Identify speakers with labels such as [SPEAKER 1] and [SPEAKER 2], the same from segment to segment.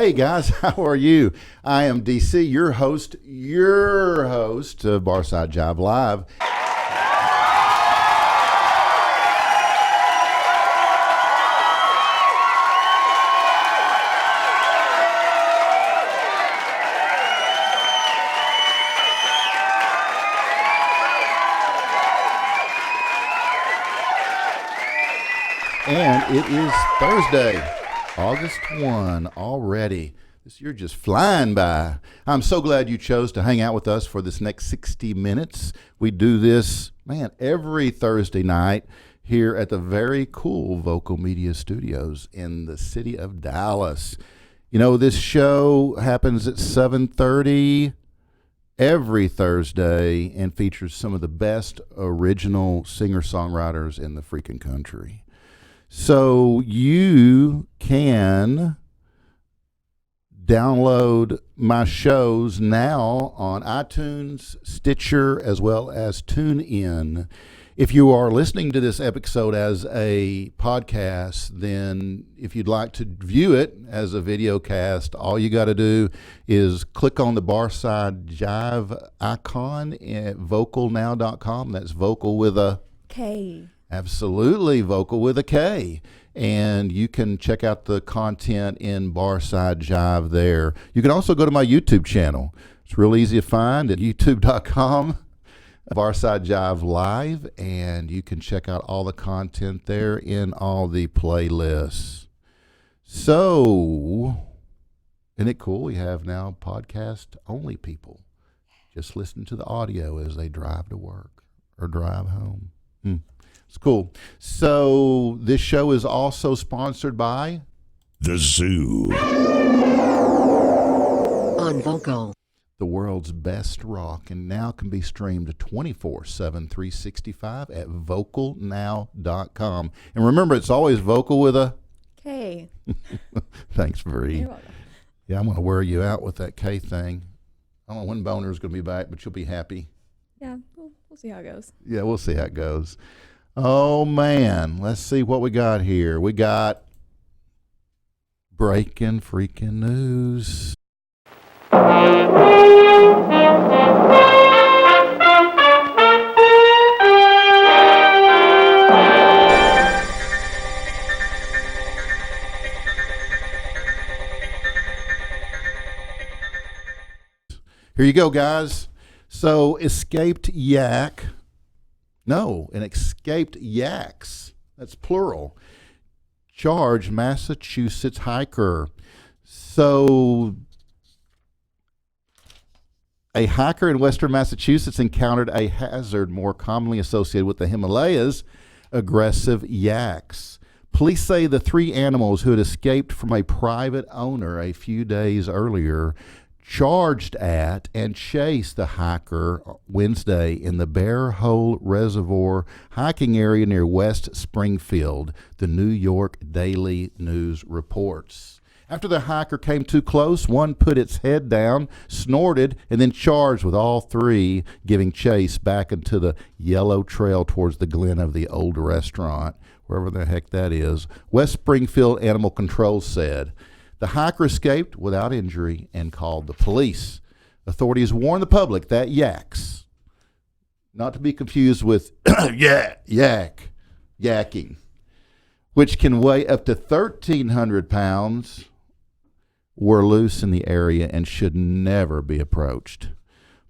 [SPEAKER 1] Hey guys, how are you? I am DC, your host of Barside Jive Live. And it is Thursday, August 1 already. This year just flying by. I'm so glad you chose to hang out with us for this next 60 minutes. We do this, every Thursday night here at the very cool Vocal Media Studios in the city of Dallas. You know, this show happens at 7:30 every Thursday and features some of the best original singer-songwriters in the freaking country. So you can download my shows now on iTunes, Stitcher, as well as TuneIn. If you are listening to this episode as a podcast, then if you'd like to view it as a video cast, all you got to do is click on the Barside Jive icon at vocalnow.com. That's vocal with a
[SPEAKER 2] K.
[SPEAKER 1] Absolutely, vocal with a K. And you can check out the content in Barside Jive there. You can also go to my YouTube channel. It's real easy to find at youtube.com, Barside Jive Live, and you can check out all the content there in all the playlists. So, isn't it cool? We have now podcast-only people. Just listen to the audio as they drive to work or drive home. It's cool. So this show is also sponsored by
[SPEAKER 3] The Zoo
[SPEAKER 4] on Vocal,
[SPEAKER 1] the world's best rock, and now can be streamed 24/7, 365 at vocalnow.com. And remember, it's always vocal with a
[SPEAKER 2] K.
[SPEAKER 1] Thanks, Bree.
[SPEAKER 2] You're welcome.
[SPEAKER 1] Yeah, I'm going to wear you out with that K thing. I don't know when Boner's going to be back, but you'll be happy.
[SPEAKER 2] Yeah, we'll see how it goes.
[SPEAKER 1] Yeah, we'll see how it goes. Oh, man. Let's see what we got here. We got breaking freaking news. Here you go, guys. So, escaped yak. No, an escaped yaks, that's plural, charged Massachusetts hiker. So a hiker in western Massachusetts encountered a hazard more commonly associated with the Himalayas, aggressive yaks. Police say the three animals who had escaped from a private owner a few days earlier charged at and chased the hiker Wednesday in the Bear Hole Reservoir hiking area near West Springfield, the New York Daily News reports. After the hiker came too close, one put its head down, snorted, and then charged with all three, giving chase back into the yellow trail towards the glen of the old restaurant, wherever the heck that is. West Springfield Animal Control said the hiker escaped without injury and called the police. Authorities warned the public that yaks, not to be confused with yakking, which can weigh up to 1,300 pounds, were loose in the area and should never be approached.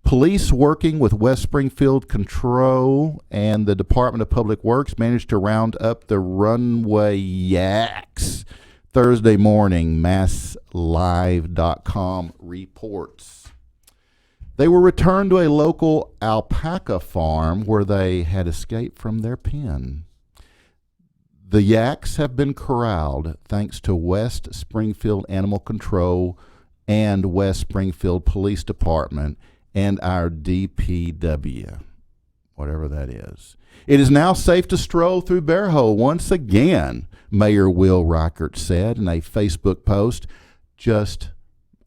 [SPEAKER 1] Police working with West Springfield Control and the Department of Public Works managed to round up the runaway yaks Thursday morning, MassLive.com reports. They were returned to a local alpaca farm where they had escaped from their pen. The yaks have been corralled thanks to West Springfield Animal Control and West Springfield Police Department and our DPW, whatever that is. It is now safe to stroll through Bear Hole once again, Mayor Will Reichert said in a Facebook post. Just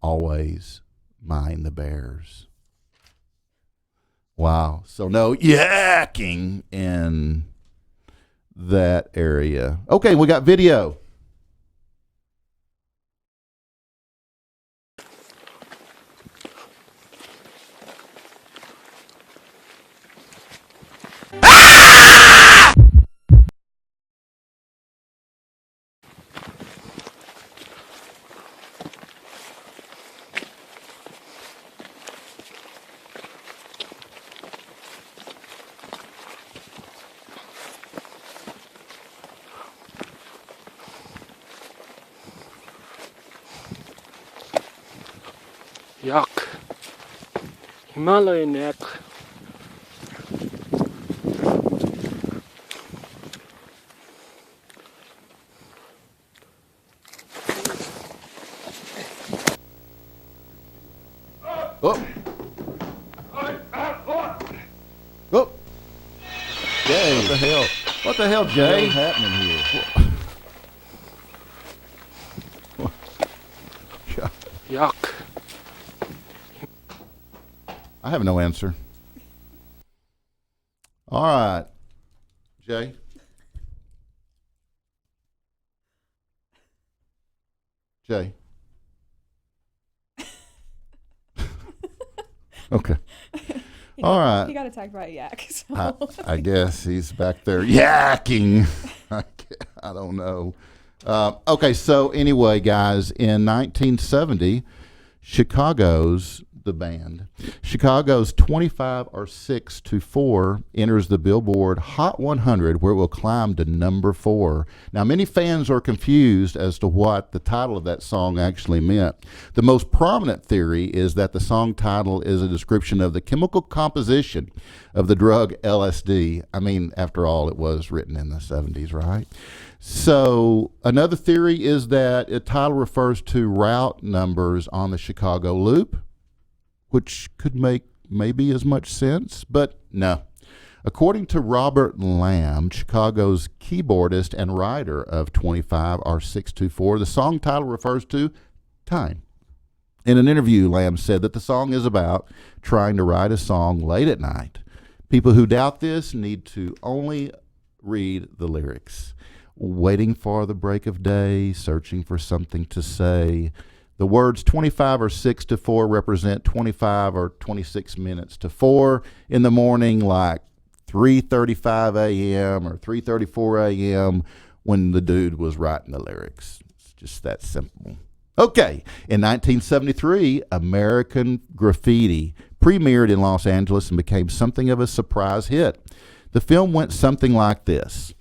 [SPEAKER 1] always mind the bears. Wow. So no yakking in that area. Okay, we got video.
[SPEAKER 4] Marler neck.
[SPEAKER 1] Oh. Oh. Jay, what the hell? What the hell, Jay?
[SPEAKER 5] What's happening here?
[SPEAKER 4] Yuck.
[SPEAKER 1] I have no answer. All right, Jay. Jay. Okay. All right.
[SPEAKER 2] He got attacked by a yak. So.
[SPEAKER 1] I guess he's back there yakking. I don't know. Okay, so anyway, guys, in 1970, Chicago's 25 or 6 to 4 enters the Billboard Hot 100, where it will climb to number 4. Now, many fans are confused as to what the title of that song actually meant. The most prominent theory is that the song title is a description of the chemical composition of the drug LSD. I mean, after all, it was written in the 70s, right? So another theory is that the title refers to route numbers on the Chicago Loop, which could make maybe as much sense, but no. According to Robert Lamb, Chicago's keyboardist and writer of 25 or 624, the song title refers to time. In an interview, Lamb said that the song is about trying to write a song late at night. People who doubt this need to only read the lyrics. Waiting for the break of day, searching for something to say. The words 25 or 6 to 4 represent 25 or 26 minutes to 4 in the morning, like 3:35 a.m. or 3:34 a.m. when the dude was writing the lyrics. It's just that simple. Okay, in 1973, American Graffiti premiered in Los Angeles and became something of a surprise hit. The film went something like this.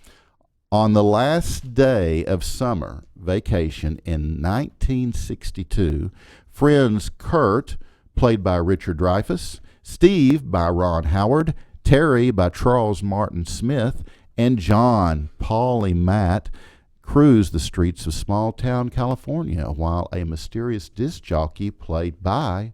[SPEAKER 1] On the last day of summer vacation in 1962, friends Kurt, played by Richard Dreyfuss, Steve by Ron Howard, Terry by Charles Martin Smith, and John, Paulie Matt cruised the streets of small-town California while a mysterious disc jockey played by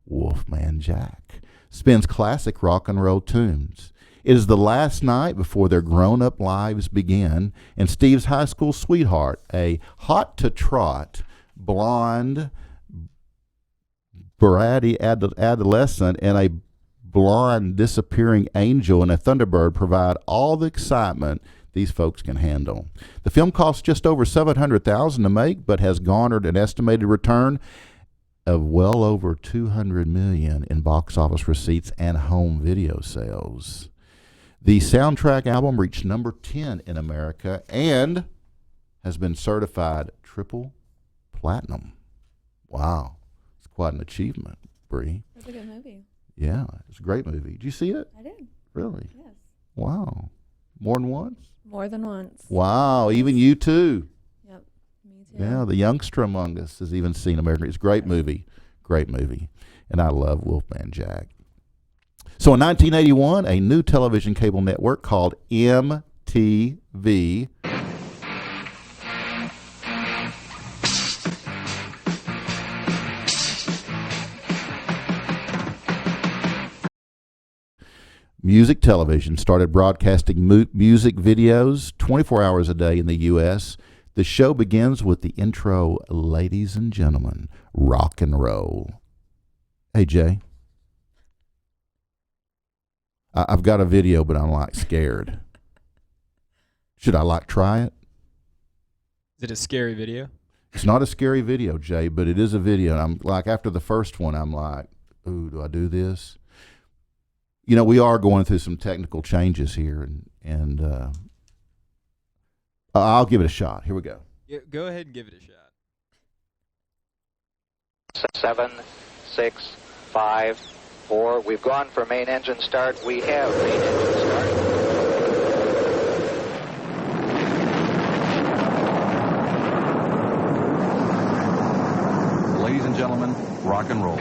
[SPEAKER 1] Wolfman Jack spins classic rock and roll tunes. It is the last night before their grown-up lives begin, and Steve's high school sweetheart, a hot-to-trot, blonde, bratty adolescent, and a blonde disappearing angel and a Thunderbird provide all the excitement these folks can handle. The film cost just over $700,000 to make, but has garnered an estimated return of well over $200 million in box office receipts and home video sales. The soundtrack album reached number 10 in America and has been certified triple platinum. Wow. It's quite an achievement, Bree.
[SPEAKER 2] That's a good movie.
[SPEAKER 1] Yeah, it's a great movie. Did you see it?
[SPEAKER 2] I did.
[SPEAKER 1] Really?
[SPEAKER 2] Yes.
[SPEAKER 1] Wow. More than once?
[SPEAKER 2] More than once.
[SPEAKER 1] Wow, even you too.
[SPEAKER 2] Yep. Me too.
[SPEAKER 1] Yeah, the youngster among us has even seen American. It's a great movie. Great movie. And I love Wolfman Jack. So in 1981, a new television cable network called MTV Music Television started broadcasting music videos 24 hours a day in the U.S. The show begins with the intro, ladies and gentlemen, rock and roll. Hey, Jay. I've got a video, but I'm like scared. Should I like try it?
[SPEAKER 6] Is it a scary video?
[SPEAKER 1] It's not a scary video, Jay, but it is a video. And I'm like, after the first one, I'm like, ooh, do I do this? You know, we are going through some technical changes here, and I'll give it a shot. Here we go.
[SPEAKER 6] Yeah, go ahead and give it a shot.
[SPEAKER 7] 7, 6, 5, 4. We've gone for main engine start. We have main engine start.
[SPEAKER 5] Ladies and gentlemen, rock and roll.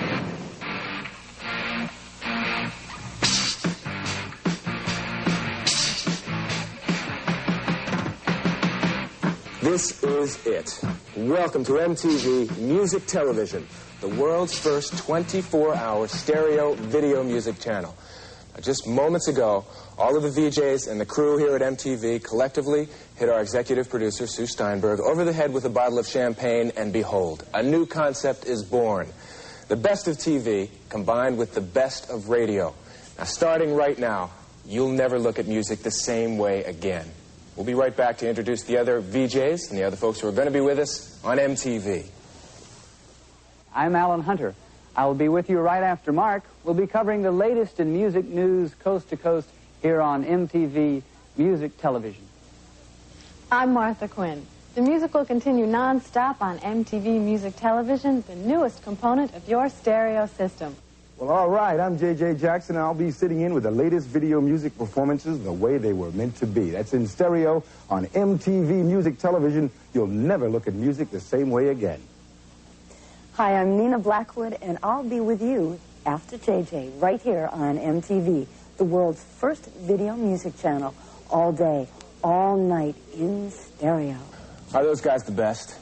[SPEAKER 5] This is it. Welcome to MTV Music Television, the world's first 24-hour stereo video music channel. Now, just moments ago, all of the VJs and the crew here at MTV collectively hit our executive producer, Sue Steinberg, over the head with a bottle of champagne, and behold, a new concept is born. The best of TV combined with the best of radio. Now, starting right now, you'll never look at music the same way again. We'll be right back to introduce the other VJs and the other folks who are going to be with us on MTV.
[SPEAKER 8] I'm Alan Hunter. I will be with you right after Mark. We'll be covering the latest in music news coast to coast here on MTV Music Television.
[SPEAKER 9] I'm Martha Quinn. The music will continue non-stop on MTV Music Television, the newest component of your stereo system.
[SPEAKER 10] Well, all right, I'm J.J. Jackson, and I'll be sitting in with the latest video music performances the way they were meant to be. That's in stereo on MTV Music Television. You'll never look at music the same way again.
[SPEAKER 11] Hi, I'm Nina Blackwood, and I'll be with you after J.J. right here on MTV, the world's first video music channel, all day, all night, in stereo.
[SPEAKER 5] Are those guys the best?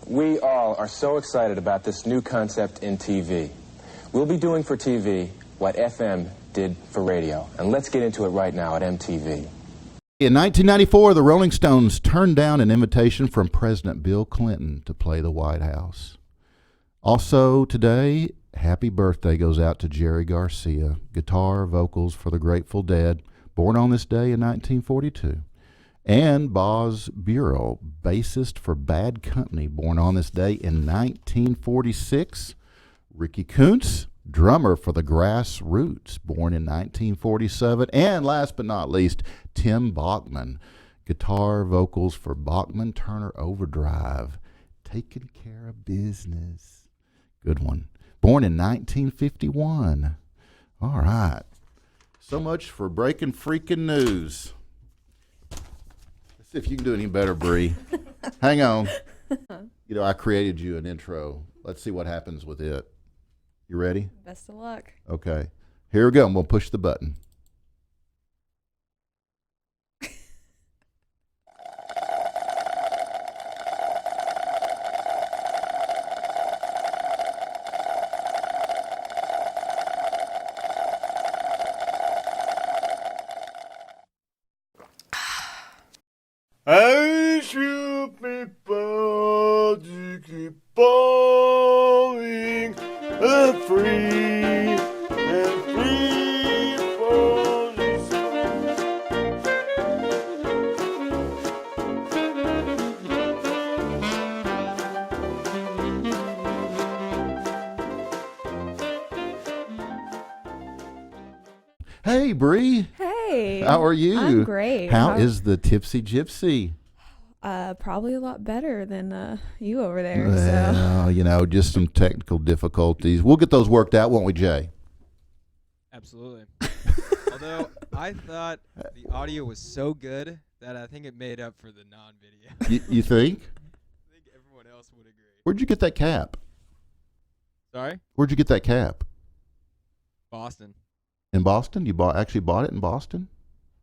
[SPEAKER 5] We all are so excited about this new concept in TV. We'll be doing for TV what FM did for radio. And let's get into it right now at MTV.
[SPEAKER 1] In 1994, the Rolling Stones turned down an invitation from President Bill Clinton to play the White House. Also today, happy birthday goes out to Jerry Garcia, guitar, vocals for the Grateful Dead, born on this day in 1942. And Boz Bureau, bassist for Bad Company, born on this day in 1946. Ricky Kuntz, drummer for the Grassroots, born in 1947. And last but not least, Tim Bachman, guitar, vocals for Bachman Turner Overdrive, taking care of business. Good one. Born in 1951. All right. So much for breaking freaking news. Let's see if you can do any better, Bree. Hang on. You know, I created you an intro. Let's see what happens with it. You ready?
[SPEAKER 2] Best of luck.
[SPEAKER 1] Okay. Here we go. We'll push the button.
[SPEAKER 3] I should be proud to keep falling free and free for this.
[SPEAKER 1] Hey, Bree.
[SPEAKER 2] Hey.
[SPEAKER 1] How are you?
[SPEAKER 2] I'm great.
[SPEAKER 1] How is the Tipsy Gypsy?
[SPEAKER 2] Probably a lot better than you over there.
[SPEAKER 1] Well, you know, just some technical difficulties. We'll get those worked out, won't we, Jay?
[SPEAKER 6] Absolutely. Although I thought the audio was so good that I think it made up for the non-video.
[SPEAKER 1] You think?
[SPEAKER 6] I think everyone else would agree.
[SPEAKER 1] Where'd you get that cap?
[SPEAKER 6] Sorry?
[SPEAKER 1] Where'd you get that cap?
[SPEAKER 6] Boston.
[SPEAKER 1] In Boston? You actually bought it in Boston?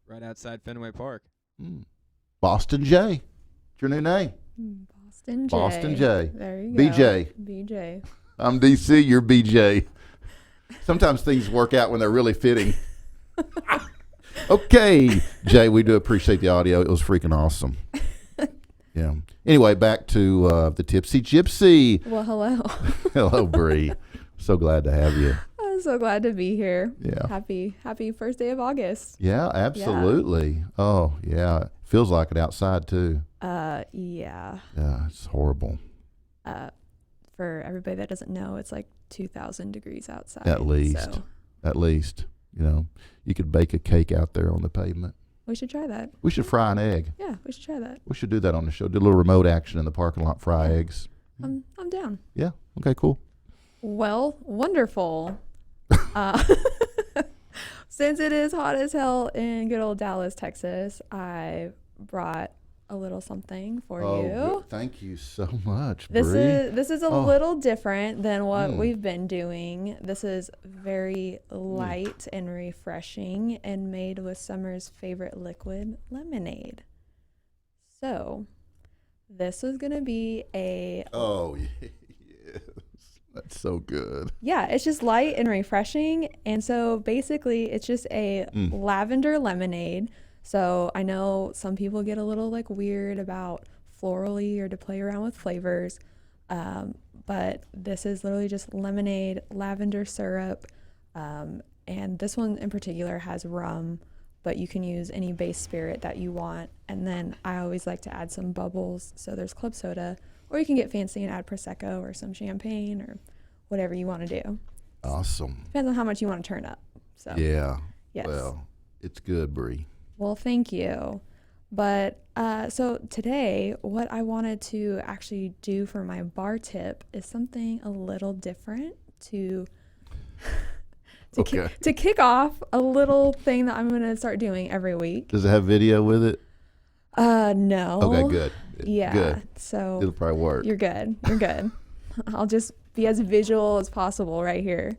[SPEAKER 6] Right outside Fenway Park.
[SPEAKER 1] Boston J. It's your new name.
[SPEAKER 2] Boston J.
[SPEAKER 1] Boston J.
[SPEAKER 2] There you go.
[SPEAKER 1] BJ.
[SPEAKER 2] BJ.
[SPEAKER 1] I'm DC, you're BJ. Sometimes things work out when they're really fitting. Okay, Jay, we do appreciate the audio. It was freaking awesome. Yeah. Anyway, back to the Tipsy Gypsy.
[SPEAKER 2] Well, hello.
[SPEAKER 1] Hello, Bree. So glad to have you.
[SPEAKER 2] I'm so glad to be here.
[SPEAKER 1] Yeah.
[SPEAKER 2] Happy first day of August.
[SPEAKER 1] Yeah, absolutely. Yeah. Oh, yeah. Feels like it outside, too.
[SPEAKER 2] Yeah.
[SPEAKER 1] Yeah, it's horrible.
[SPEAKER 2] For everybody that doesn't know, it's like 2,000 degrees outside.
[SPEAKER 1] At least.
[SPEAKER 2] So.
[SPEAKER 1] At least. You know, you could bake a cake out there on the pavement.
[SPEAKER 2] We should try that.
[SPEAKER 1] We should fry an egg.
[SPEAKER 2] Yeah, we should try that.
[SPEAKER 1] We should do that on the show. Do a little remote action in the parking lot, fry eggs.
[SPEAKER 2] I'm down.
[SPEAKER 1] Yeah. Okay, cool.
[SPEAKER 2] Well, wonderful. Since it is hot as hell in good old Dallas, Texas, I brought a little something for you.
[SPEAKER 1] Thank you so much,
[SPEAKER 2] This
[SPEAKER 1] Bree.
[SPEAKER 2] is a little different than what we've been doing. This is very light and refreshing and made with summer's favorite liquid, lemonade. So, this was going to be a...
[SPEAKER 1] Oh, yes. That's so good.
[SPEAKER 2] Yeah, it's just light and refreshing. And so basically it's just a lavender lemonade. So I know some people get a little like weird about florally or to play around with flavors. But this is literally just lemonade, lavender syrup. And this one in particular has rum, but you can use any base spirit that you want. And then I always like to add some bubbles. So there's club soda, or you can get fancy and add Prosecco or some champagne or whatever you want to do.
[SPEAKER 1] Awesome.
[SPEAKER 2] Depends on how much you want to turn up. So
[SPEAKER 1] Yeah.
[SPEAKER 2] yes.
[SPEAKER 1] Well, it's good, Bree.
[SPEAKER 2] Well, thank you. But so today, what I wanted to actually do for my bar tip is something a little different to to kick off a little thing that I'm going to start doing every week.
[SPEAKER 1] Does it have video with it?
[SPEAKER 2] No.
[SPEAKER 1] Okay, good.
[SPEAKER 2] Yeah.
[SPEAKER 1] Good.
[SPEAKER 2] So
[SPEAKER 1] It'll probably work.
[SPEAKER 2] You're good. You're good. I'll just be as visual as possible right here.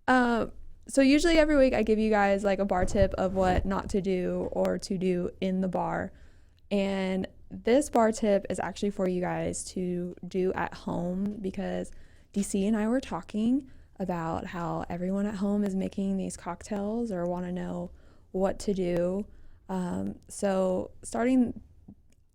[SPEAKER 2] So usually every week I give you guys like a bar tip of what not to do or to do in the bar. And this bar tip is actually for you guys to do at home, because DC and I were talking about how everyone at home is making these cocktails or want to know what to do. So starting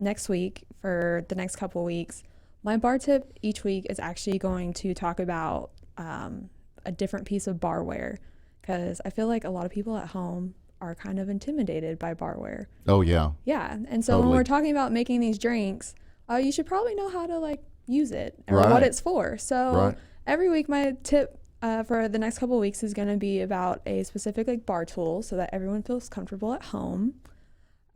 [SPEAKER 2] next week, for the next couple weeks, my bar tip each week is actually going to talk about a different piece of barware, because I feel like a lot of people at home are kind of intimidated by barware.
[SPEAKER 1] Oh, yeah.
[SPEAKER 2] Yeah. And so
[SPEAKER 1] Totally.
[SPEAKER 2] when we're talking about making these drinks, you should probably know how to like use it or
[SPEAKER 1] Right.
[SPEAKER 2] what it's for. So
[SPEAKER 1] Right.
[SPEAKER 2] every week my tip for the next couple of weeks is going to be about a specific like bar tool so that everyone feels comfortable at home.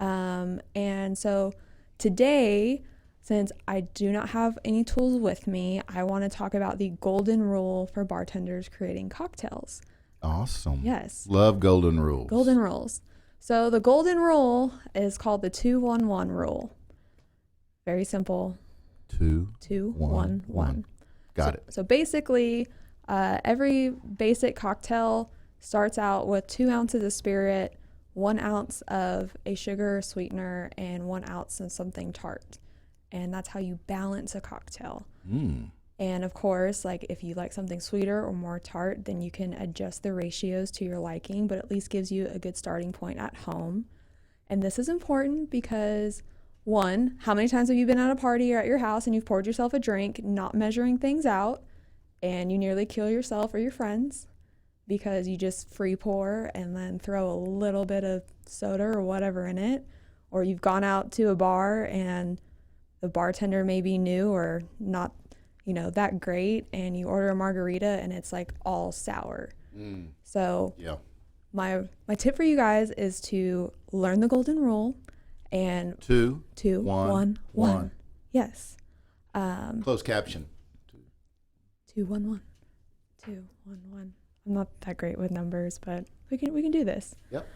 [SPEAKER 2] And so today, since I do not have any tools with me, I want to talk about the golden rule for bartenders creating cocktails.
[SPEAKER 1] Awesome.
[SPEAKER 2] Yes.
[SPEAKER 1] Love golden rules.
[SPEAKER 2] Golden rules. So the golden rule is called the 2-1-1 rule. Very simple. 2-1-1.
[SPEAKER 1] Got it.
[SPEAKER 2] So basically, every basic cocktail starts out with 2 ounces of spirit, 1 ounce of a sugar sweetener, and 1 ounce of something tart. And that's how you balance a cocktail. And of course, like if you like something sweeter or more tart, then you can adjust the ratios to your liking, but at least gives you a good starting point at home. And this is important because, one, how many times have you been at a party or at your house and you've poured yourself a drink, not measuring things out, and you nearly kill yourself or your friends because you just free pour and then throw a little bit of soda or whatever in it? Or you've gone out to a bar and the bartender may be new or not, that great, and you order a margarita and it's like all sour. So
[SPEAKER 1] yeah,
[SPEAKER 2] my tip for you guys is to learn the golden rule and 2-1-1. Yes.
[SPEAKER 1] Closed caption.
[SPEAKER 2] 2-1-1. 2-1-1. I'm not that great with numbers, but we can do this.
[SPEAKER 1] Yep.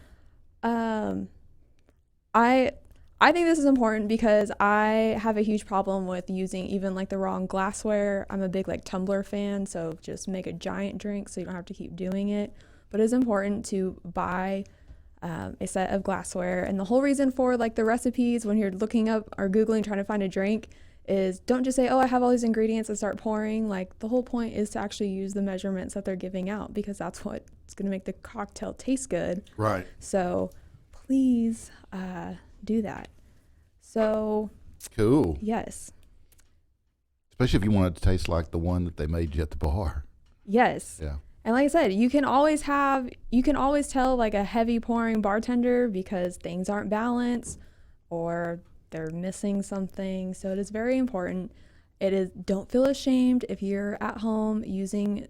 [SPEAKER 2] I think this is important because I have a huge problem with using even like the wrong glassware. I'm a big like tumbler fan, so just make a giant drink so you don't have to keep doing it. But it's important to buy a set of glassware. And the whole reason for like the recipes when you're looking up or Googling trying to find a drink is don't just say, oh, I have all these ingredients and start pouring. Like the whole point is to actually use the measurements that they're giving out, because that's what's going to make the cocktail taste good.
[SPEAKER 1] Right.
[SPEAKER 2] So please do that. So
[SPEAKER 1] cool.
[SPEAKER 2] Yes.
[SPEAKER 1] Especially if you want it to taste like the one that they made you at the bar.
[SPEAKER 2] Yes.
[SPEAKER 1] Yeah.
[SPEAKER 2] And like I said, you can always tell like a heavy pouring bartender because things aren't balanced or they're missing something. So it is very important. Don't feel ashamed if you're at home using,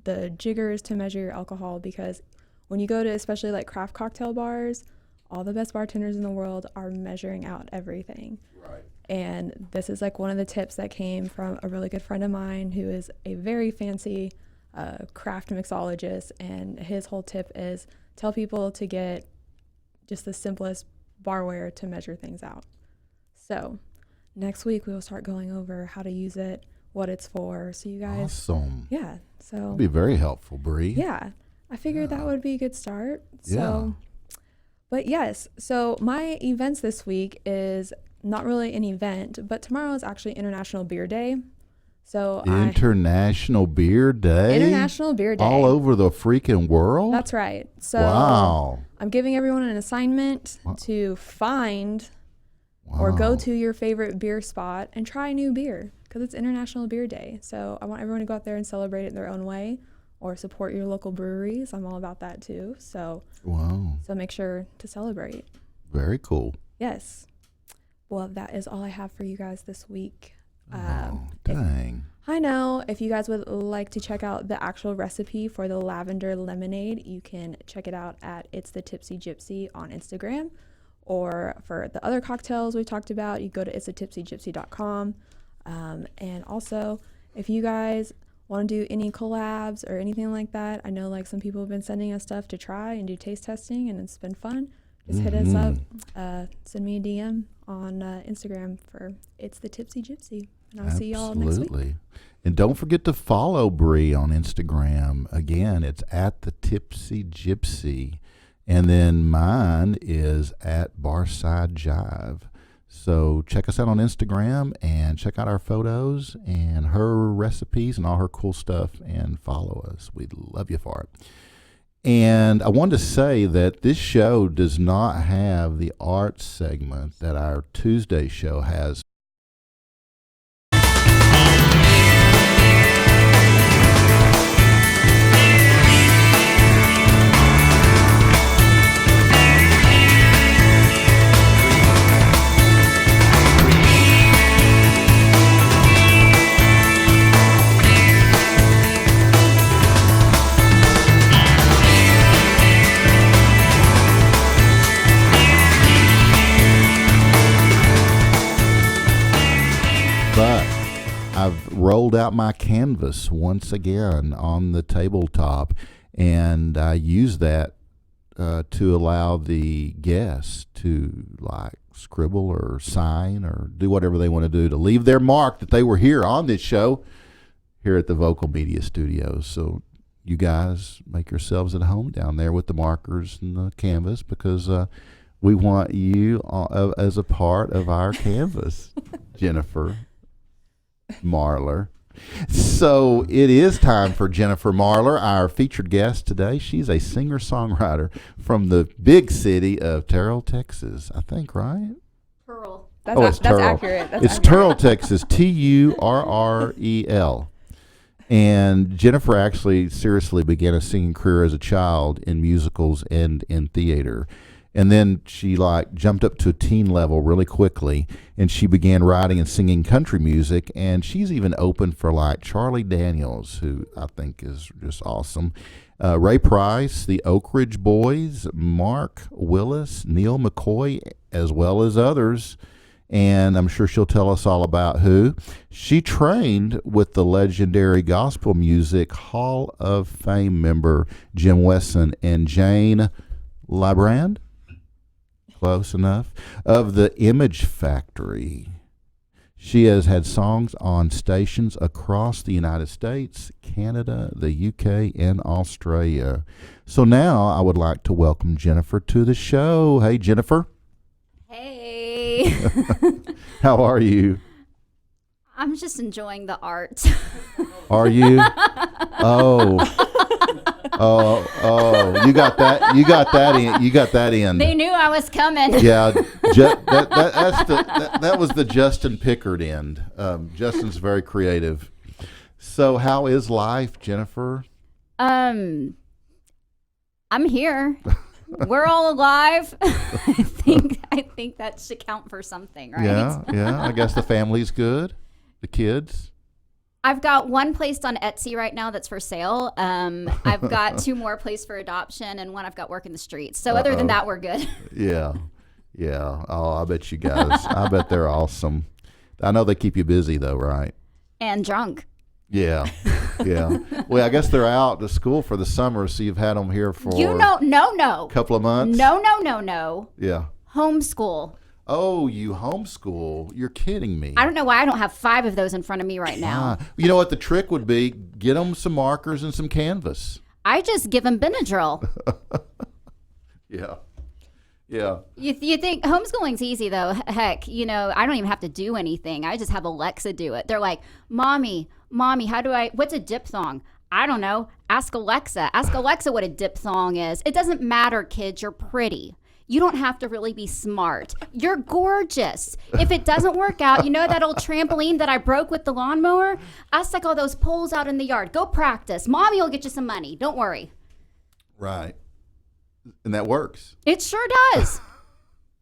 [SPEAKER 2] the jiggers to measure your alcohol, because when you go to especially like craft cocktail bars, all the best bartenders in the world are measuring out everything.
[SPEAKER 1] Right.
[SPEAKER 2] And this is like one of the tips that came from a really good friend of mine who is a very fancy craft mixologist. And his whole tip is tell people to get just the simplest barware to measure things out. So next week we will start going over how to use it, what it's for. So you guys.
[SPEAKER 1] Awesome.
[SPEAKER 2] Yeah. So.
[SPEAKER 1] That'd be very helpful, Bree.
[SPEAKER 2] Yeah. I figured that would be a good start. So.
[SPEAKER 1] Yeah.
[SPEAKER 2] But yes, so my events this week is not really an event, but tomorrow is actually International Beer Day. So
[SPEAKER 1] International Beer Day?
[SPEAKER 2] International Beer Day.
[SPEAKER 1] All over the freaking world?
[SPEAKER 2] That's right. So
[SPEAKER 1] wow.
[SPEAKER 2] I'm giving everyone an assignment to find or go to your favorite beer spot and try a new beer because it's International Beer Day. So I want everyone to go out there and celebrate it in their own way or support your local breweries. I'm all about that too. So make sure to celebrate.
[SPEAKER 1] Very cool.
[SPEAKER 2] Yes. Well, that is all I have for you guys this week.
[SPEAKER 1] Dang.
[SPEAKER 2] I know if you guys would like to check out the actual recipe for the lavender lemonade, you can check it out at It's the Tipsy Gypsy on Instagram. Or for the other cocktails we talked about, you go to itsatipsygypsy.com. And also, if you guys want to do any collabs or anything like that, I know like some people have been sending us stuff to try and do taste testing, and it's been fun. Just hit us up, send me a DM on Instagram for It's the Tipsy Gypsy. And I'll see y'all next week.
[SPEAKER 1] And don't forget to follow Bree on Instagram. Again, it's at the Tipsy Gypsy. And then mine is at Barside Jive. So check us out on Instagram and check out our photos and her recipes and all her cool stuff and follow us. We'd love you for it. And I wanted to say that this show does not have the art segment that our Tuesday show has. But I've rolled out my canvas once again on the tabletop, and I use that to allow the guests to like scribble or sign or do whatever they want to do to leave their mark that they were here on this show here at the Vocal Media Studios. So you guys make yourselves at home down there with the markers and the canvas because we want you as a part of our canvas, Jennifer Marler. So it is time for Jennifer Marler, our featured guest today. She's a singer-songwriter from the big city of Terrell, Texas, I think, right?
[SPEAKER 2] Turrell.
[SPEAKER 1] It's
[SPEAKER 2] That's
[SPEAKER 1] Turrell.
[SPEAKER 2] accurate.
[SPEAKER 1] It's Turrell, Texas, Turrel. And Jennifer actually seriously began a singing career as a child in musicals and in theater. And then she like jumped up to a teen level really quickly, and she began writing and singing country music. And she's even open for like Charlie Daniels, who I think is just awesome, Ray Price, the Oak Ridge Boys, Mark Willis, Neil McCoy, as well as others. And I'm sure she'll tell us all about who. She trained with the legendary gospel music Hall of Fame member Jim Wesson and Jane Librand. Close enough. Of the Image Factory. She has had songs on stations across the United States, Canada, the UK, and Australia. So now I would like to welcome Jennifer to the show. Hey, Jennifer.
[SPEAKER 12] Hey.
[SPEAKER 1] How are you?
[SPEAKER 12] I'm just enjoying the art.
[SPEAKER 1] Are you? Oh, you got that. You got that in. You got that in.
[SPEAKER 12] They knew I was coming.
[SPEAKER 1] Yeah, that was the Justin Pickard end. Justin's very creative. So, how is life, Jennifer?
[SPEAKER 12] I'm here. We're all alive. I think that should count for something, right?
[SPEAKER 1] Yeah. I guess the family's good. The kids.
[SPEAKER 12] I've got one placed on Etsy right now that's for sale. I've got 2 more placed for adoption, and one I've got working the streets. So other than that, we're good.
[SPEAKER 1] Yeah. Oh, I bet you guys. I bet they're awesome. I know they keep you busy though, right?
[SPEAKER 12] And drunk.
[SPEAKER 1] Yeah. Well, I guess they're out to school for the summer, so you've had them here for
[SPEAKER 12] no.
[SPEAKER 1] A couple of months.
[SPEAKER 12] No.
[SPEAKER 1] Yeah.
[SPEAKER 12] Homeschool.
[SPEAKER 1] Oh, you homeschool. You're kidding me.
[SPEAKER 12] I don't know why I don't have 5 of those in front of me right now.
[SPEAKER 1] You know what the trick would be? Get them some markers and some canvas.
[SPEAKER 12] I just give them Benadryl.
[SPEAKER 1] Yeah. Yeah.
[SPEAKER 12] You think homeschooling's easy though? Heck, I don't even have to do anything. I just have Alexa do it. They're like, mommy, what's a diphthong? I don't know. Ask Alexa. Ask Alexa what a diphthong is. It doesn't matter, kids. You're pretty. You don't have to really be smart. You're gorgeous. If it doesn't work out, that old trampoline that I broke with the lawnmower? I stuck all those poles out in the yard. Go practice. Mommy will get you some money. Don't worry.
[SPEAKER 1] Right. And that works.
[SPEAKER 12] It sure does.
[SPEAKER 1] So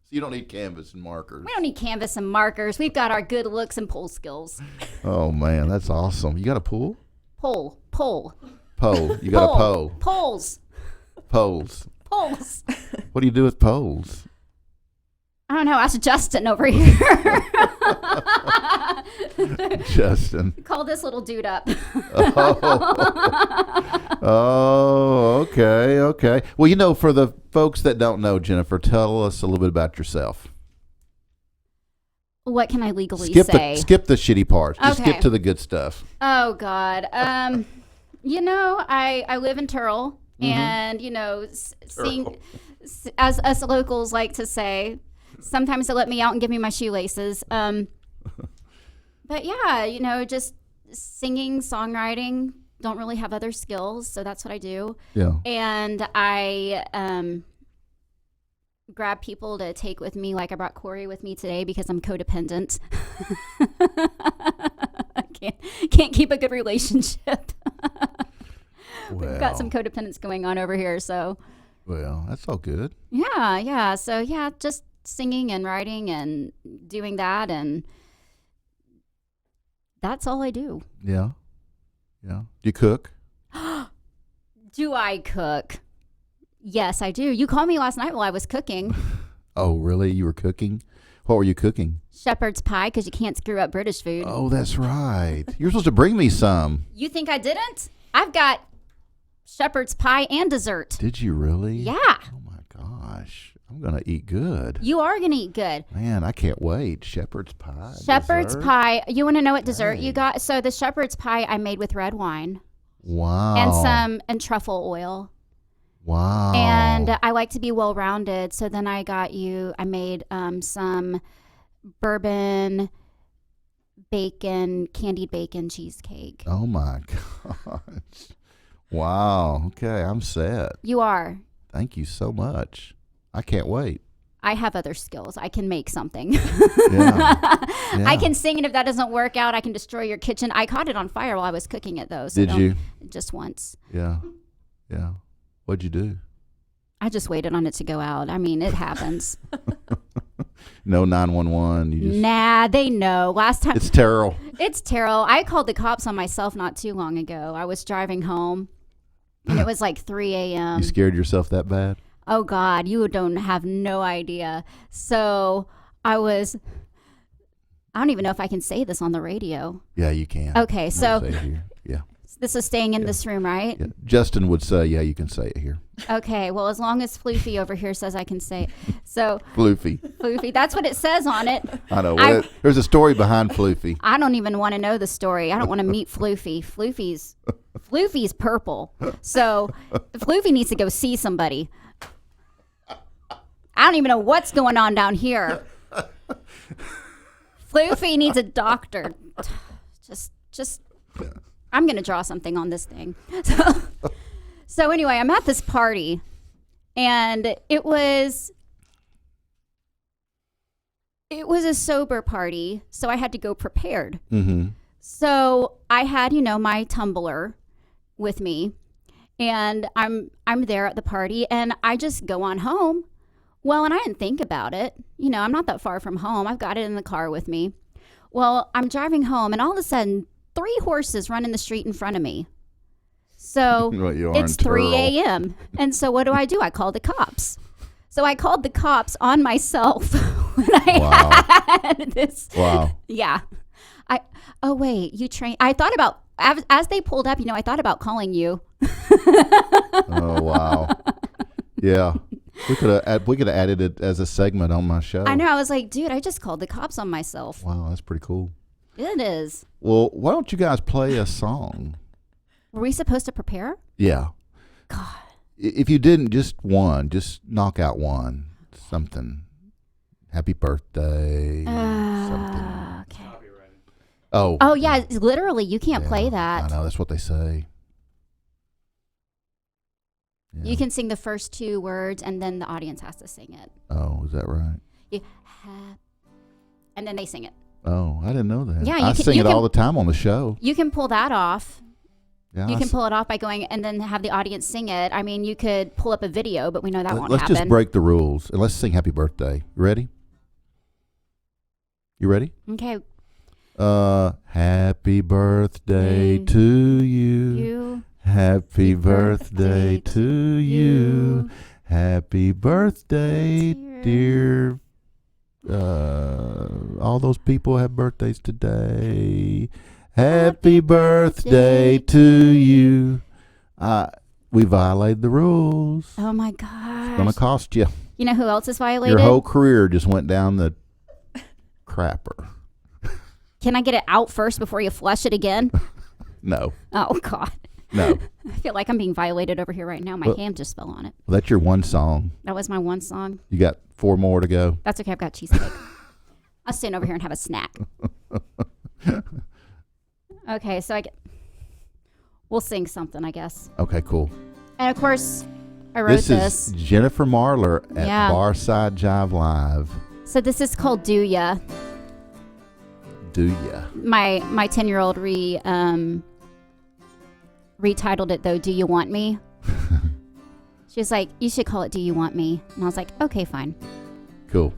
[SPEAKER 1] you don't need canvas and markers.
[SPEAKER 12] We don't need canvas and markers. We've got our good looks and pole skills.
[SPEAKER 1] Oh, man, that's awesome. You got a pool?
[SPEAKER 12] Pole.
[SPEAKER 1] Pole. You got a pole.
[SPEAKER 12] Poles.
[SPEAKER 1] Poles.
[SPEAKER 12] Poles.
[SPEAKER 1] What do you do with poles?
[SPEAKER 12] I don't know. Ask Justin over here.
[SPEAKER 1] Justin.
[SPEAKER 12] Call this little dude up.
[SPEAKER 1] Oh, okay. Well, for the folks that don't know, Jennifer, tell us a little bit about yourself.
[SPEAKER 12] What can I legally say?
[SPEAKER 1] Skip the shitty parts. Just
[SPEAKER 12] Okay.
[SPEAKER 1] get to the good stuff.
[SPEAKER 12] Oh, God. I live in Turl, and, sing, as us locals like to say, sometimes they let me out and give me my shoelaces. But yeah, just singing, songwriting, don't really have other skills, so that's what I do.
[SPEAKER 1] Yeah.
[SPEAKER 12] And I grab people to take with me, like I brought Corey with me today because I'm codependent. I can't keep a good relationship. We've got some codependence going on over here, so.
[SPEAKER 1] Well, that's all good.
[SPEAKER 12] Yeah. So yeah, just singing and writing and doing that, and that's all I do.
[SPEAKER 1] Yeah. Do you cook?
[SPEAKER 12] Do I cook? Yes, I do. You called me last night while I was cooking.
[SPEAKER 1] Oh, really? You were cooking? What were you cooking?
[SPEAKER 12] Shepherd's pie, because you can't screw up British food.
[SPEAKER 1] Oh, that's right. You're supposed to bring me some.
[SPEAKER 12] You think I didn't? I've got shepherd's pie and dessert.
[SPEAKER 1] Did you really?
[SPEAKER 12] Yeah.
[SPEAKER 1] Oh, my gosh. I'm going to eat good.
[SPEAKER 12] You are going to eat good.
[SPEAKER 1] Man, I can't wait. Shepherd's pie.
[SPEAKER 12] Shepherd's
[SPEAKER 1] dessert?
[SPEAKER 12] pie. You want to know what dessert you got? So the shepherd's pie I made with red wine.
[SPEAKER 1] Wow.
[SPEAKER 12] And truffle oil.
[SPEAKER 1] Wow.
[SPEAKER 12] And I like to be well-rounded. So then I made some bourbon, candied bacon cheesecake.
[SPEAKER 1] Oh, my gosh. Wow. Okay, I'm set.
[SPEAKER 12] You are.
[SPEAKER 1] Thank you so much. I can't wait.
[SPEAKER 12] I have other skills. I can make something.
[SPEAKER 1] Yeah.
[SPEAKER 12] I can sing, and if that doesn't work out, I can destroy your kitchen. I caught it on fire while I was cooking it, though. So
[SPEAKER 1] Did you?
[SPEAKER 12] Just once.
[SPEAKER 1] Yeah. What'd you do?
[SPEAKER 12] I just waited on it to go out. I mean, it happens.
[SPEAKER 1] No 911. You just.
[SPEAKER 12] Nah, they know. Last time.
[SPEAKER 1] It's Terrell.
[SPEAKER 12] It's Terrell. I called the cops on myself not too long ago. I was driving home, and it was like 3 a.m.
[SPEAKER 1] You scared yourself that bad?
[SPEAKER 12] Oh, God, you don't have no idea. So I don't even know if I can say this on the radio.
[SPEAKER 1] Yeah, you can.
[SPEAKER 12] Okay, so
[SPEAKER 1] Say it here. Yeah.
[SPEAKER 12] this is staying in this room, right?
[SPEAKER 1] Yeah. Justin would say, yeah, you can say it here.
[SPEAKER 12] Okay, well, as long as Floofy over here says I can say it. So
[SPEAKER 1] Floofy.
[SPEAKER 12] That's what it says on it.
[SPEAKER 1] I know. There's a story behind Floofy.
[SPEAKER 12] I don't even want to know the story. I don't want to meet Floofy. Floofy's purple. So Floofy needs to go see somebody. I don't even know what's going on down here. Floofy needs a doctor. Just I'm going to draw something on this thing. So anyway, I'm at this party, and it was a sober party, so I had to go prepared.
[SPEAKER 1] Mm-hmm.
[SPEAKER 12] So I had, my tumbler with me, and I'm there at the party, and I just go on home. Well, and I didn't think about it. I'm not that far from home. I've got it in the car with me. Well, I'm driving home, and all of a sudden, 3 horses run in the street in front of me. So it's 3 a.m. And so what do? I call the cops. So I called the cops on myself when I had this.
[SPEAKER 1] Wow.
[SPEAKER 12] Yeah. Oh, wait, you train. I thought about, as they pulled up, I thought about calling you.
[SPEAKER 1] Oh, wow. Yeah. We could have added it as a segment on my show.
[SPEAKER 12] I know. I was like, dude, I just called the cops on myself.
[SPEAKER 1] Wow, that's pretty cool.
[SPEAKER 12] It is.
[SPEAKER 1] Well, why don't you guys play a song?
[SPEAKER 12] Were we supposed to prepare?
[SPEAKER 1] Yeah.
[SPEAKER 12] God.
[SPEAKER 1] If you didn't, just knock out one. something. Happy birthday. Something.
[SPEAKER 12] Okay.
[SPEAKER 1] Oh.
[SPEAKER 12] Oh yeah, literally, you can't play that.
[SPEAKER 1] I know, that's what they say. Yeah.
[SPEAKER 12] You can sing the first 2 words, and then the audience has to sing it.
[SPEAKER 1] Oh, is that right?
[SPEAKER 12] And then they sing it.
[SPEAKER 1] Oh, I didn't know that.
[SPEAKER 12] Yeah,
[SPEAKER 1] I sing it all the time on the show.
[SPEAKER 12] You can pull that off.
[SPEAKER 1] Yeah,
[SPEAKER 12] you can pull it off by going and then have the audience sing it. I mean, you could pull up a video, but we know that won't happen.
[SPEAKER 1] Let's just break the rules and let's sing Happy Birthday. You ready? You ready?
[SPEAKER 12] Okay.
[SPEAKER 1] Happy birthday to you. Happy birthday to you. Happy birthday, dear. All those people have birthdays today. Happy birthday to you. We violated the rules.
[SPEAKER 12] Oh my gosh.
[SPEAKER 1] It's going to cost you.
[SPEAKER 12] You know who else is violated?
[SPEAKER 1] Your whole career just went down the crapper.
[SPEAKER 12] Can I get it out first before you flush it again?
[SPEAKER 1] No.
[SPEAKER 12] Oh, God.
[SPEAKER 1] No.
[SPEAKER 12] I feel like I'm being violated over here right now. My hand just fell on it.
[SPEAKER 1] Well, that's your one song.
[SPEAKER 12] That was my one song.
[SPEAKER 1] You got 4 more to go.
[SPEAKER 12] That's okay. I've got cheesecake. I'll stand over here and have a snack. Okay, so we'll sing something, I guess.
[SPEAKER 1] Okay, cool.
[SPEAKER 12] And of course, I wrote this.
[SPEAKER 1] This is Jennifer Marler at Barside Jive Live.
[SPEAKER 12] So this is called Do Ya.
[SPEAKER 1] Do Ya.
[SPEAKER 12] My 10-year-old retitled it though, Do You Want Me? She was like, you should call it Do You Want Me? And I was like, okay, fine.
[SPEAKER 1] Cool.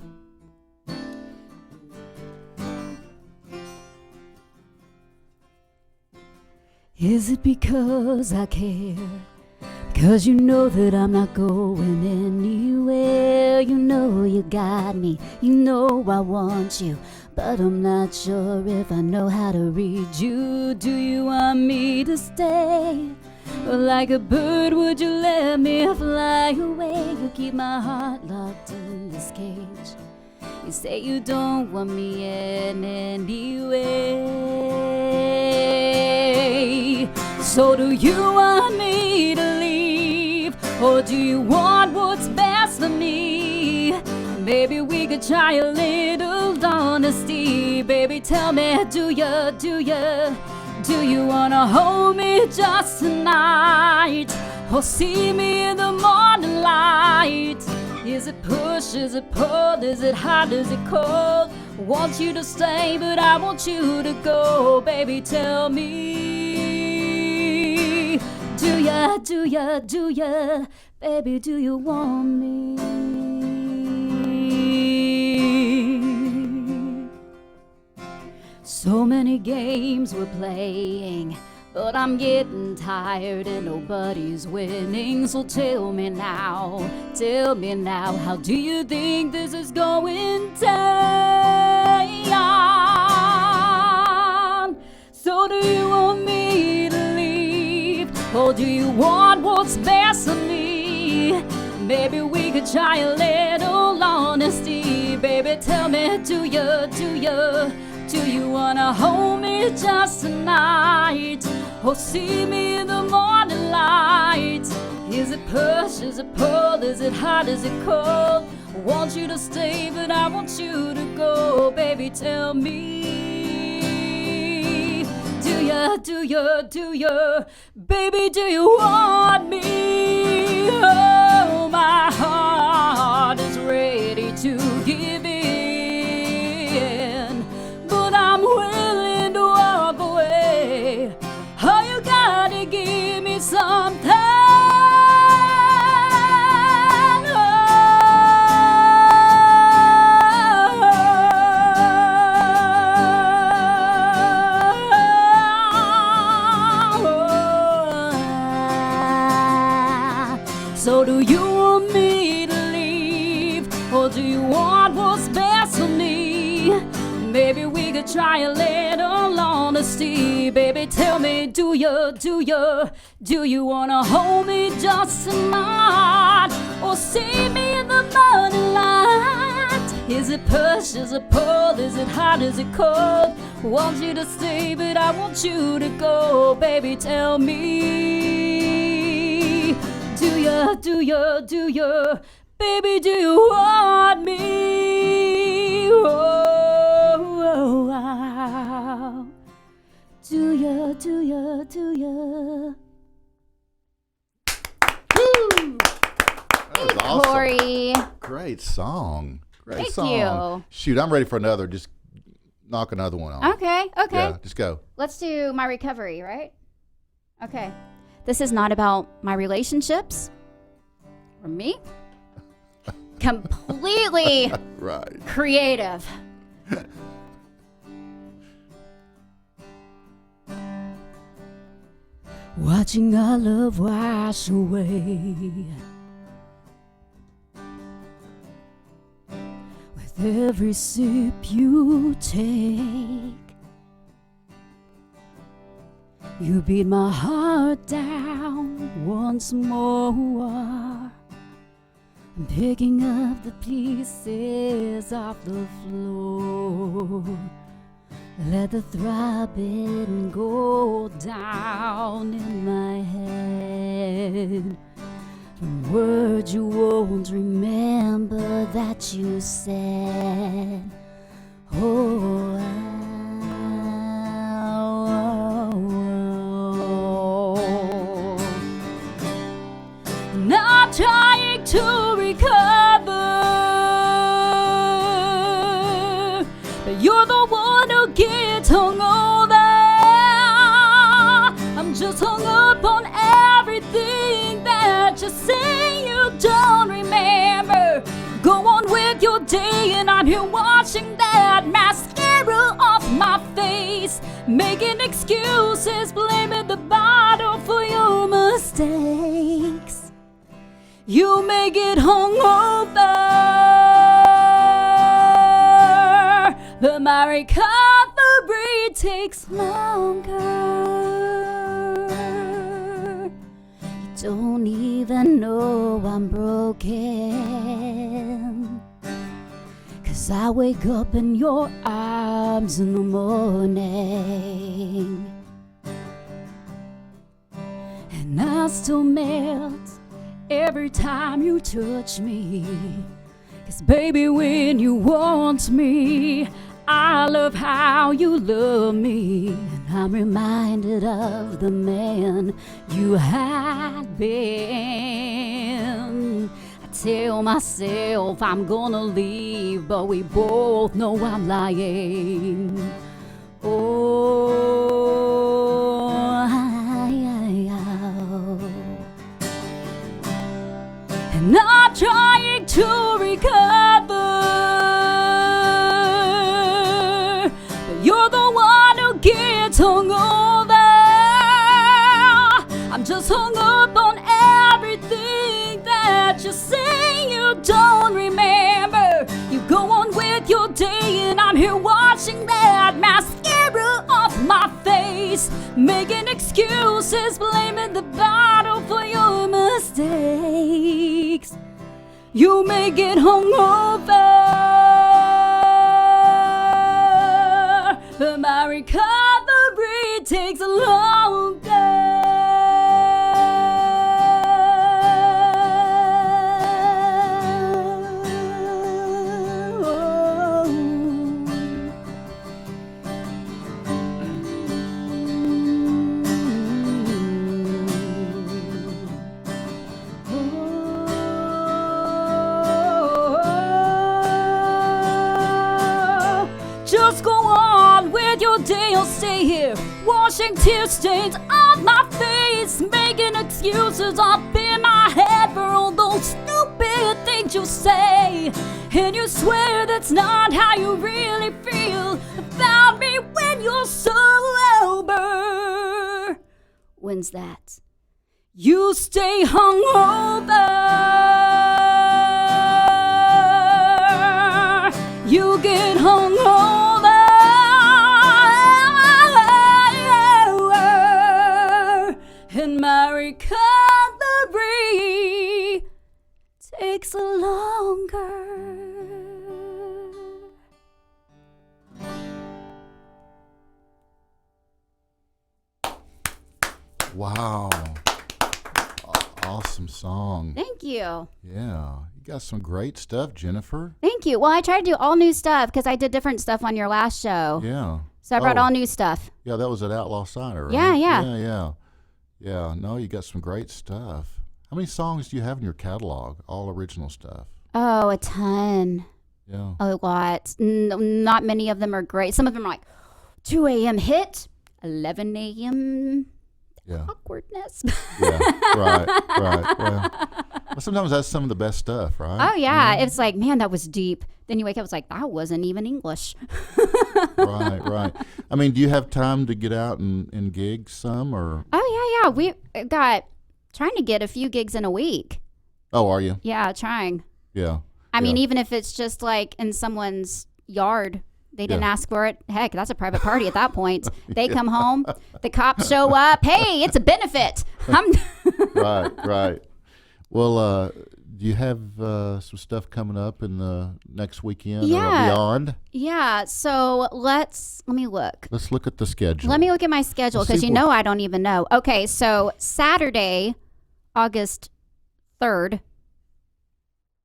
[SPEAKER 13] Is it because I care? Because you know that I'm not going anywhere. You know you got me, you know I want you, but I'm not sure if I know how to read you. Do you want me to stay? Or like a bird, would you let me fly away? You keep my heart locked in this cage. You say you don't want me in anyway. So do you want me to leave? Or do you want what's best for me? Maybe we could try a little honesty. Baby, tell me, do you wanna hold me just tonight? Or see me in the morning light? Is it push, is it pull, is it hot, is it cold? Want you to stay, but I want you to go. Baby, tell me, do ya, baby, do you want me? So many games we're playing, but I'm getting tired and nobody's winning. So tell me now, how do you think this is going down? So do you want me to leave? Or do you want what's best for me? Maybe we could try a little honesty. Baby, tell me, do you wanna hold me just tonight? Or see me in the morning light? Is it push, is it pull, is it hot, is it cold? I want you to stay, but I want you to go. Baby, tell me, do ya, baby, do you want me? Oh, my heart is ready to give in, but I'm willing to walk away. Oh, you gotta give me something. So do you want me to leave? Or do you want what's best for me? Maybe we could try a little honesty. Baby, tell me, do you wanna hold me just tonight? Or see me in the morning light? Is it push, is it pull, is it hot, is it cold? Want you to stay, but I want you to go. Baby, tell me, do you, Baby, do you want me? Oh, do ya, do ya, do ya? Woo!
[SPEAKER 1] That was awesome.
[SPEAKER 12] Corey.
[SPEAKER 1] Great song. Great
[SPEAKER 12] Thank
[SPEAKER 1] song.
[SPEAKER 12] you.
[SPEAKER 1] Shoot, I'm ready for another. Just knock another one on.
[SPEAKER 12] Okay.
[SPEAKER 1] Yeah, just go.
[SPEAKER 12] Let's do my recovery, right? Okay. This is not about my relationships or me. Completely
[SPEAKER 1] right.
[SPEAKER 12] creative.
[SPEAKER 13] Watching our love wash away with every sip you take. You beat my heart down once more, picking up the pieces off the floor. Let the throbbing go down in my head. From words you won't remember that you said. Oh, not trying to recover, but you're the one who gets hung over. I'm just hung up on everything that you say you don't remember. Go on with your day, and I'm here watching that mascara off my face, making excuses, blaming the bottle for your mistakes. You may get hung over, but my recovery takes longer. You don't even know I'm broken, 'cause I wake up in your arms in the morning, and I still melt every time you touch me. 'Cause baby, when you want me, I love how you love me. And I'm reminded of the man you had been. I tell myself I'm gonna leave, but we both know I'm lying. Not trying to recover, but you're the one who gets hung over. I'm just hung up on everything that you say you don't remember. You go on with your day, and I'm here watching that mascara off my face, making excuses, blaming the bottle for your mistakes. You may get hung over, but my recovery takes longer. Just go on with your day, I'll stay here, washing tear stains off my face, making excuses up in my head for all those stupid things you say. And you swear that's not how you really feel about me when you're sober. When's that? You stay hungover. You get hungover, and my recovery takes longer.
[SPEAKER 1] Wow. awesome song.
[SPEAKER 12] Thank you.
[SPEAKER 1] Yeah, you got some great stuff, Jennifer.
[SPEAKER 12] Thank you. Well, I try to do all new stuff because I did different stuff on your last show.
[SPEAKER 1] Yeah.
[SPEAKER 12] So I brought all new stuff.
[SPEAKER 1] Yeah, that was at Outlaw Cider, right?
[SPEAKER 12] Yeah.
[SPEAKER 1] Yeah, no, you got some great stuff. How many songs do you have in your catalog? All original stuff.
[SPEAKER 12] Oh, a ton.
[SPEAKER 1] Yeah.
[SPEAKER 12] A lot. Not many of them are great. Some of them are like 2 a.m. hit, 11 a.m. awkwardness.
[SPEAKER 1] Yeah, right. Well, sometimes that's some of the best stuff, right?
[SPEAKER 12] Oh, yeah. It's like, man, that was deep. Then you wake up, it's like, that wasn't even English.
[SPEAKER 1] Right. I mean, do you have time to get out and gig some or?
[SPEAKER 12] Oh, yeah. We got trying to get a few gigs in a week.
[SPEAKER 1] Oh, are you?
[SPEAKER 12] Yeah, trying.
[SPEAKER 1] Yeah.
[SPEAKER 12] I mean, even if it's just like in someone's yard, they didn't ask for it. Heck, that's a private party at that point. They come home, the cops show up. Hey, it's a benefit.
[SPEAKER 1] Right. Well, do you have some stuff coming up in the next weekend or beyond?
[SPEAKER 12] Yeah. So let me look.
[SPEAKER 1] Let's look at the schedule.
[SPEAKER 12] Let me look at my schedule because I don't even know. Okay, so Saturday, August 3rd,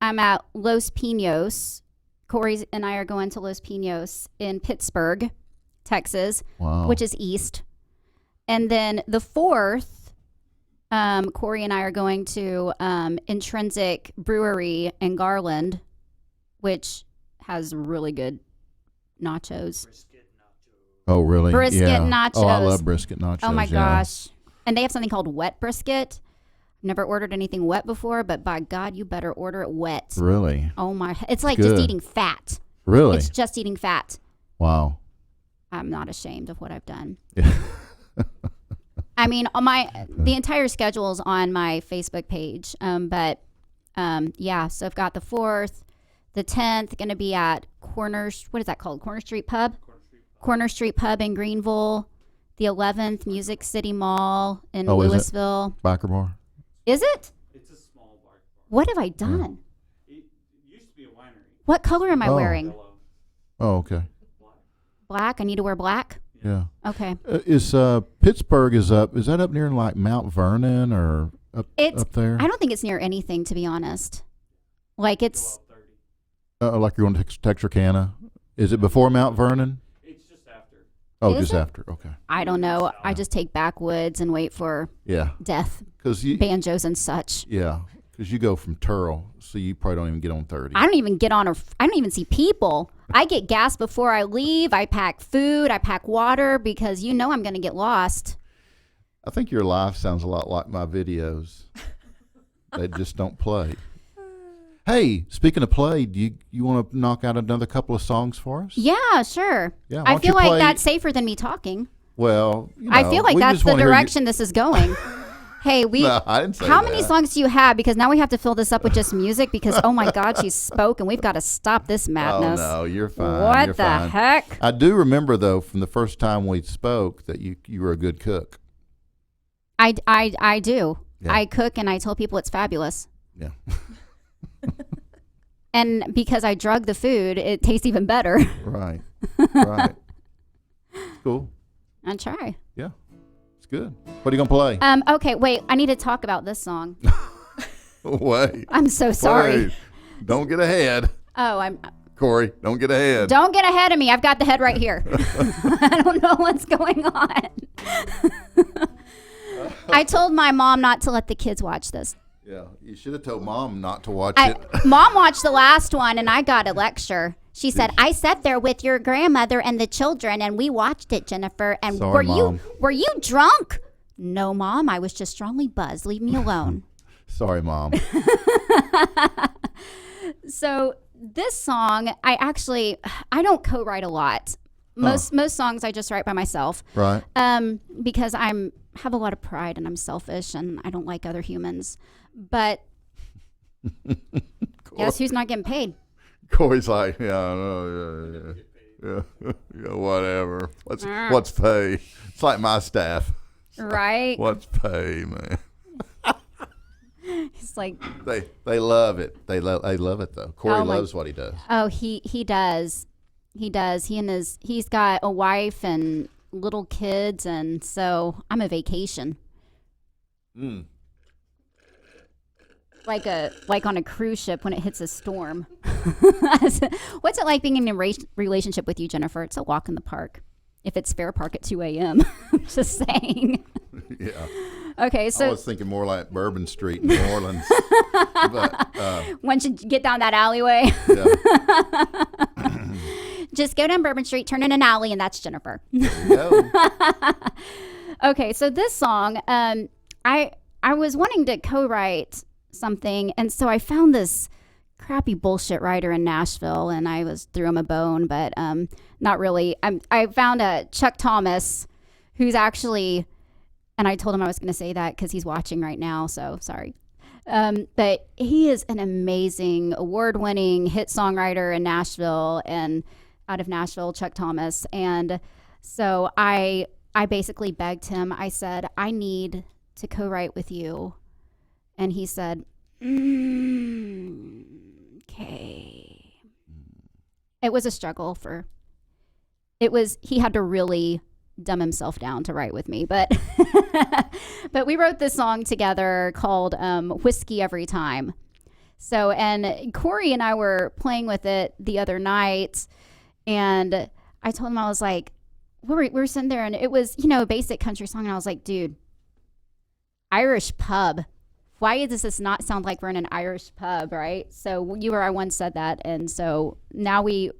[SPEAKER 12] I'm at Los Pinos. Corey and I are going to Los Pinos in Pittsburgh, Texas, which is east. And then the 4th, Corey and I are going to Intrinsic Brewery in Garland, which has really good nachos.
[SPEAKER 1] Oh, really?
[SPEAKER 12] Brisket nachos.
[SPEAKER 1] Oh, I love brisket nachos.
[SPEAKER 12] Oh, my gosh. And they have something called wet brisket. Never ordered anything wet before, but by God, you better order it wet.
[SPEAKER 1] Really?
[SPEAKER 12] Oh, my. It's like just eating fat.
[SPEAKER 1] Really?
[SPEAKER 12] It's just eating fat.
[SPEAKER 1] Wow.
[SPEAKER 12] I'm not ashamed of what I've done.
[SPEAKER 1] Yeah.
[SPEAKER 12] I mean, the entire schedule is on my Facebook page. So I've got the 4th, the 10th, going to be at what is that called? Corner Street Pub? Corner Street Pub in Greenville. The 11th, Music City Mall in Louisville.
[SPEAKER 1] Biker Bar?
[SPEAKER 12] Is it?
[SPEAKER 14] It's a small bar.
[SPEAKER 12] What have I done?
[SPEAKER 14] It used to be a winery.
[SPEAKER 12] What color am I wearing?
[SPEAKER 14] Yellow.
[SPEAKER 1] Oh, okay.
[SPEAKER 12] Black? I need to wear black?
[SPEAKER 1] Yeah.
[SPEAKER 12] Okay.
[SPEAKER 1] Is Pittsburgh is that up near like Mount Vernon or up there?
[SPEAKER 12] I don't think it's near anything, to be honest. Like it's...
[SPEAKER 1] like you're going to Texarkana? Is it before Mount Vernon?
[SPEAKER 14] It's just after.
[SPEAKER 1] Oh, just after. Okay.
[SPEAKER 12] I don't know. I just take backwoods and wait for death. Banjos and such.
[SPEAKER 1] Yeah, because you go from Turl, so you probably don't even get on 30.
[SPEAKER 12] I don't even get on, I don't even see people. I get gas before I leave. I pack food. I pack water because I'm going to get lost.
[SPEAKER 1] I think your life sounds a lot like my videos. They just don't play. Hey, speaking of play, do you want to knock out another couple of songs for us?
[SPEAKER 12] Yeah, sure.
[SPEAKER 1] Yeah,
[SPEAKER 12] I feel like that's safer than me talking.
[SPEAKER 1] Well,
[SPEAKER 12] I feel like that's the direction this is going. Hey,
[SPEAKER 1] no, I didn't say
[SPEAKER 12] how many songs do you have? Because now we have to fill this up with just music because, oh my God, she spoke and we've got to stop this madness.
[SPEAKER 1] Oh, no, you're fine.
[SPEAKER 12] What the heck?
[SPEAKER 1] I do remember, though, from the first time we spoke that you were a good cook.
[SPEAKER 12] I do. Yeah. I cook and I tell people it's fabulous.
[SPEAKER 1] Yeah.
[SPEAKER 12] And because I drug the food, it tastes even better.
[SPEAKER 1] Right. Cool.
[SPEAKER 12] I try.
[SPEAKER 1] Yeah. It's good. What are you going to play?
[SPEAKER 12] Okay, wait. I need to talk about this song.
[SPEAKER 1] Wait.
[SPEAKER 12] I'm so sorry.
[SPEAKER 1] Wait. Don't get ahead.
[SPEAKER 12] Oh,
[SPEAKER 1] Corey, don't get ahead.
[SPEAKER 12] Don't get ahead of me. I've got the head right here. I don't know what's going on. I told my mom not to let the kids watch this.
[SPEAKER 1] Yeah, you should have told Mom not to watch it.
[SPEAKER 12] Mom watched the last one, and I got a lecture. She said, "I sat there with your grandmother and the children, and we watched it, Jennifer. And
[SPEAKER 1] sorry,
[SPEAKER 12] were you drunk?" "No, Mom. I was just strongly buzzed. Leave me alone."
[SPEAKER 1] Sorry, Mom.
[SPEAKER 12] So this song, I don't co-write a lot. Most songs I just write by myself.
[SPEAKER 1] Right.
[SPEAKER 12] Because have a lot of pride and I'm selfish and I don't like other humans. But guess who's not getting paid?
[SPEAKER 1] Corey's like, yeah, whatever. What's pay? It's like my staff.
[SPEAKER 12] Right.
[SPEAKER 1] What's pay, man?
[SPEAKER 12] It's like
[SPEAKER 1] they love it. They love it though. Corey loves what he does.
[SPEAKER 12] Oh, he does. He does. He's got a wife and little kids, and so I'm a vacation. like on a cruise ship when it hits a storm. What's it like being in a relationship with you, Jennifer? It's a walk in the park. If it's Fair Park at 2 a.m. I'm just saying.
[SPEAKER 1] Yeah.
[SPEAKER 12] Okay, so
[SPEAKER 1] I was thinking more like Bourbon Street in New Orleans. But
[SPEAKER 12] once you get down that alleyway, just go down Bourbon Street, turn in an alley, and that's Jennifer.
[SPEAKER 1] There you go.
[SPEAKER 12] Okay, so this song, I was wanting to co-write something, and so I found this crappy bullshit writer in Nashville, and I threw him a bone, but not really. I found a Chuck Thomas, who's actually, and I told him I was going to say that because he's watching right now, so sorry. But he is an amazing, award-winning hit songwriter in Nashville, and out of Nashville, Chuck Thomas. And so I basically begged him. I said, I need to co-write with you. And he said, okay. It was a struggle he had to really dumb himself down to write with me. But but we wrote this song together called Whiskey Every Time. So, and Corey and I were playing with it the other night, and I told him, I was like, we were sitting there, and it was, a basic country song, and I was like, dude, Irish pub. Why does this not sound like we're in an Irish pub, right? So you or I once said that, and so now we're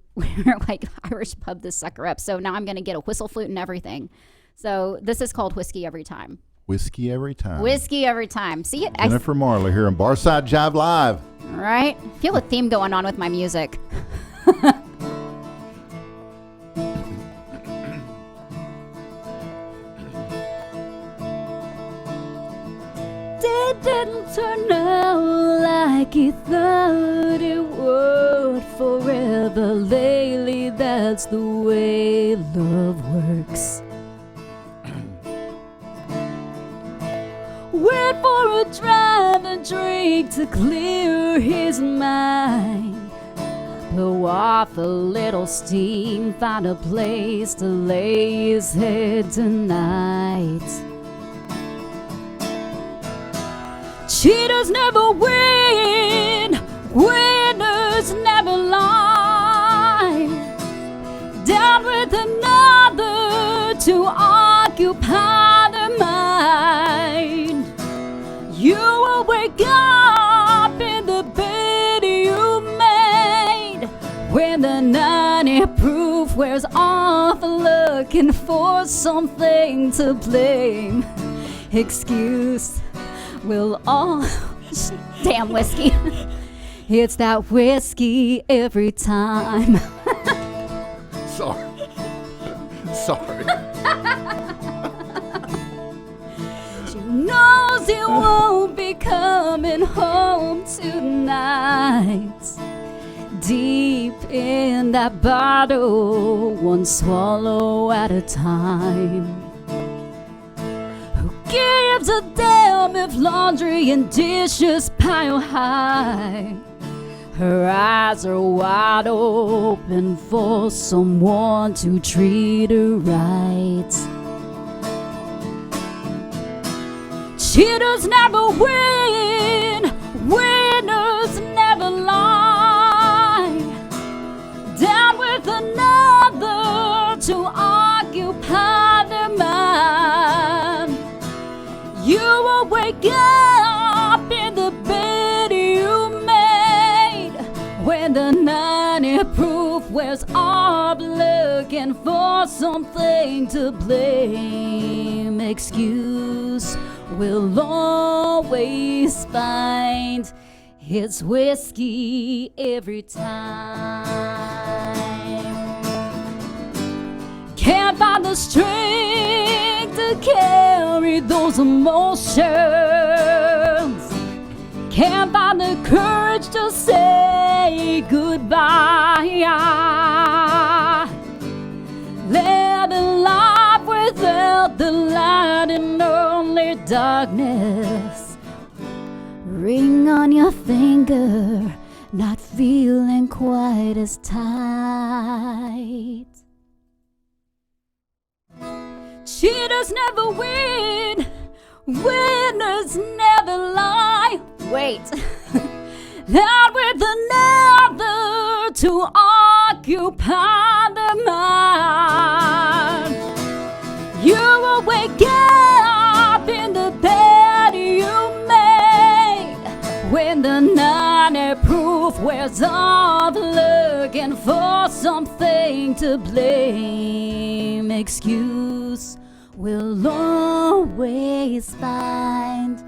[SPEAKER 12] like, Irish pub this sucker up. So now I'm going to get a whistle, flute, and everything. So this is called Whiskey Every Time.
[SPEAKER 1] Whiskey Every Time.
[SPEAKER 12] Whiskey Every Time. See it?
[SPEAKER 1] Jennifer Marler here on Barside Jive Live.
[SPEAKER 12] All right. Feel a theme going on with my music.
[SPEAKER 13] It didn't turn out like he thought it would. Forever lately, that's the way love works. Went for a drive and drink to clear his mind. Blow off a little steam, find a place to lay his head tonight. Cheaters never win, winners never lie. Down with another to occupy their mind. You will wake up in the bed you made when the 90 proof wears off, looking for something to blame. Excuse will all damn whiskey. It's that whiskey every time.
[SPEAKER 1] Sorry.
[SPEAKER 13] She knows you won't be coming home tonight. Deep in that bottle, one swallow at a time. Gives a damn if laundry and dishes pile high. Her eyes are wide open for someone to treat her right. Cheaters never win, winners never lie. Down with another to occupy their mind. You will wake up in the bed you made when the 90 proof wears off, looking for something to blame. Excuse will always find it's whiskey every time. Can't find the strength to carry those emotions. Can't find the courage to say goodbye. Living life without the light and only darkness. Ring on your finger, not feeling quite as tight. Cheaters never win, winners never lie. Wait. That with another to occupy the mind. You will wake up in the bed you made when the 90 proof wears off, looking for something to blame. Excuse will always find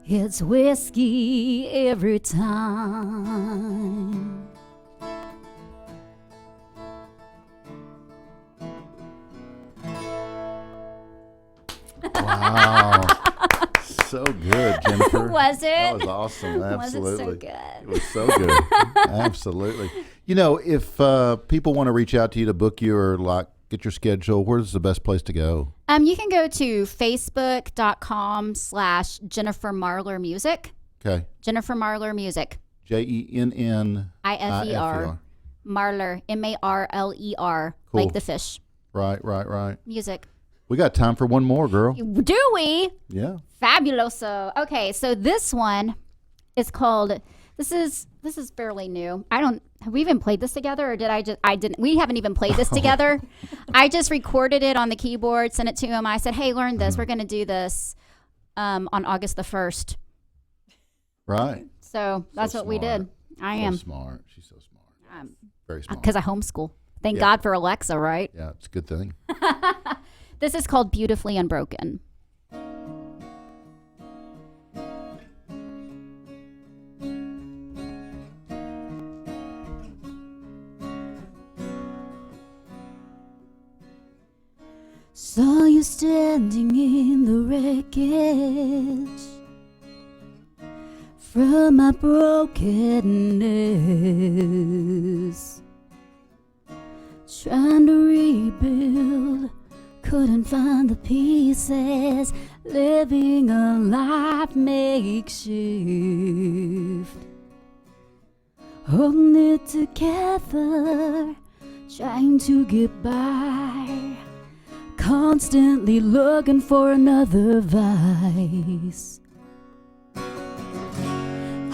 [SPEAKER 13] it's whiskey every time.
[SPEAKER 1] Wow. So good, Jennifer.
[SPEAKER 12] Was it?
[SPEAKER 1] That was awesome. Absolutely.
[SPEAKER 12] Was it so good?
[SPEAKER 1] It was so good. Absolutely. You know, if people want to reach out to you to book you or like get your schedule, where's the best place to go?
[SPEAKER 12] You can go to facebook.com/Jennifer Marler Music.
[SPEAKER 1] Okay.
[SPEAKER 12] Jennifer Marler Music.
[SPEAKER 1] JENNIFER.
[SPEAKER 12] Marler. MARLER.
[SPEAKER 1] Cool.
[SPEAKER 12] Like the fish.
[SPEAKER 1] Right.
[SPEAKER 12] Music.
[SPEAKER 1] We got time for one more, girl.
[SPEAKER 12] Do we?
[SPEAKER 1] Yeah.
[SPEAKER 12] Fabuloso. Okay, so this one is called. This is fairly new. Have we even played this together, or didn't? We haven't even played this together. I just recorded it on the keyboard, sent it to him. I said, "Hey, learn this. We're going to do this on August the 1st."
[SPEAKER 1] Right.
[SPEAKER 12] So that's what we did. I am
[SPEAKER 1] smart. She's so smart. Very smart.
[SPEAKER 12] Because I homeschool. Thank God for Alexa, right?
[SPEAKER 1] Yeah, it's a good thing.
[SPEAKER 12] This is called Beautifully Unbroken. Saw you standing in the wreckage from my brokenness, trying to rebuild, couldn't find the pieces, living a life makeshift, holding it together, trying to get by, constantly looking for another vice.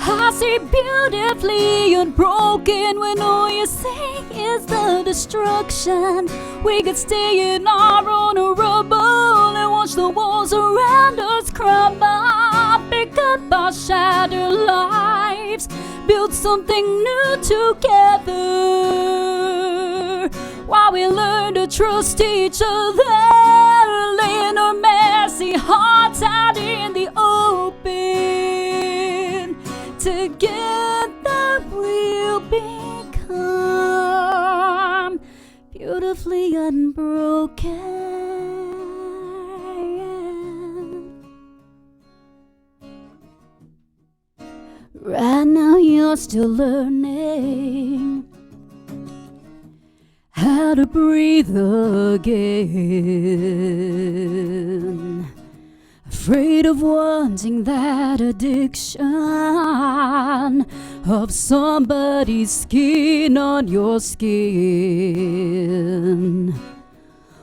[SPEAKER 12] I see beautifully unbroken when all you see is the destruction. We could stay in our own rubble and watch the walls around us crumble. Pick up our shattered lives, build something new together, while we learn to trust each other, laying our messy hearts out in the open. Together we'll become beautifully unbroken. Right now you're still learning how to breathe again. Afraid of wanting that addiction of somebody's skin on your skin.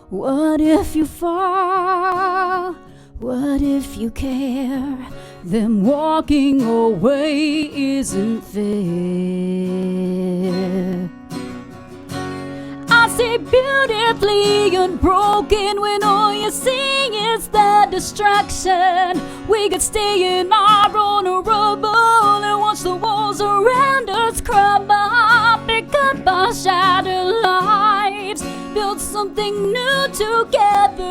[SPEAKER 12] What if you fall? What if you care? Then walking away isn't fair. I see beautifully unbroken when all you see is the distraction. We could stay in our own rubble and watch the walls around us crumble. Pick up our shattered lives, build something new together,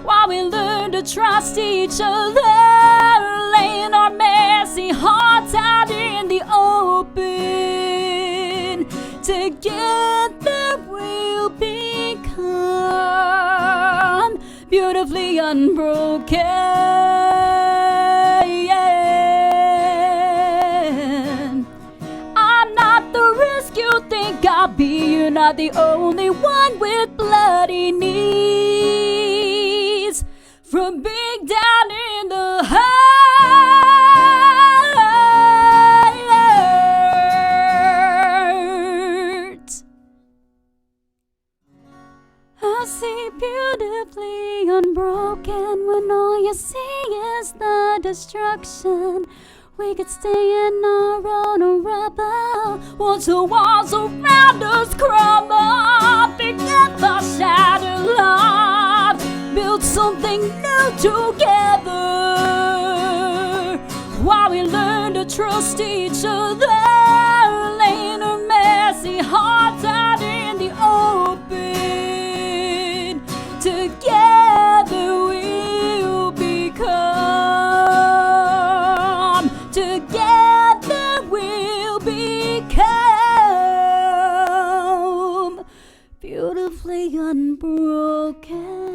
[SPEAKER 12] while we learn to trust each other, laying our messy hearts out in the open. Together we'll become beautifully unbroken. I'm not the risk you think I'll be. You're not the only one with bloody knees. From being down in the heart, I see beautifully unbroken when all you see is the
[SPEAKER 13] destruction. We could stay in our own rubble. Once the walls around us crumble, pick up our shattered love, build something new together. While we learn to trust each other, laying our messy hearts out in the open. Together we'll become. Together we'll become beautifully unbroken.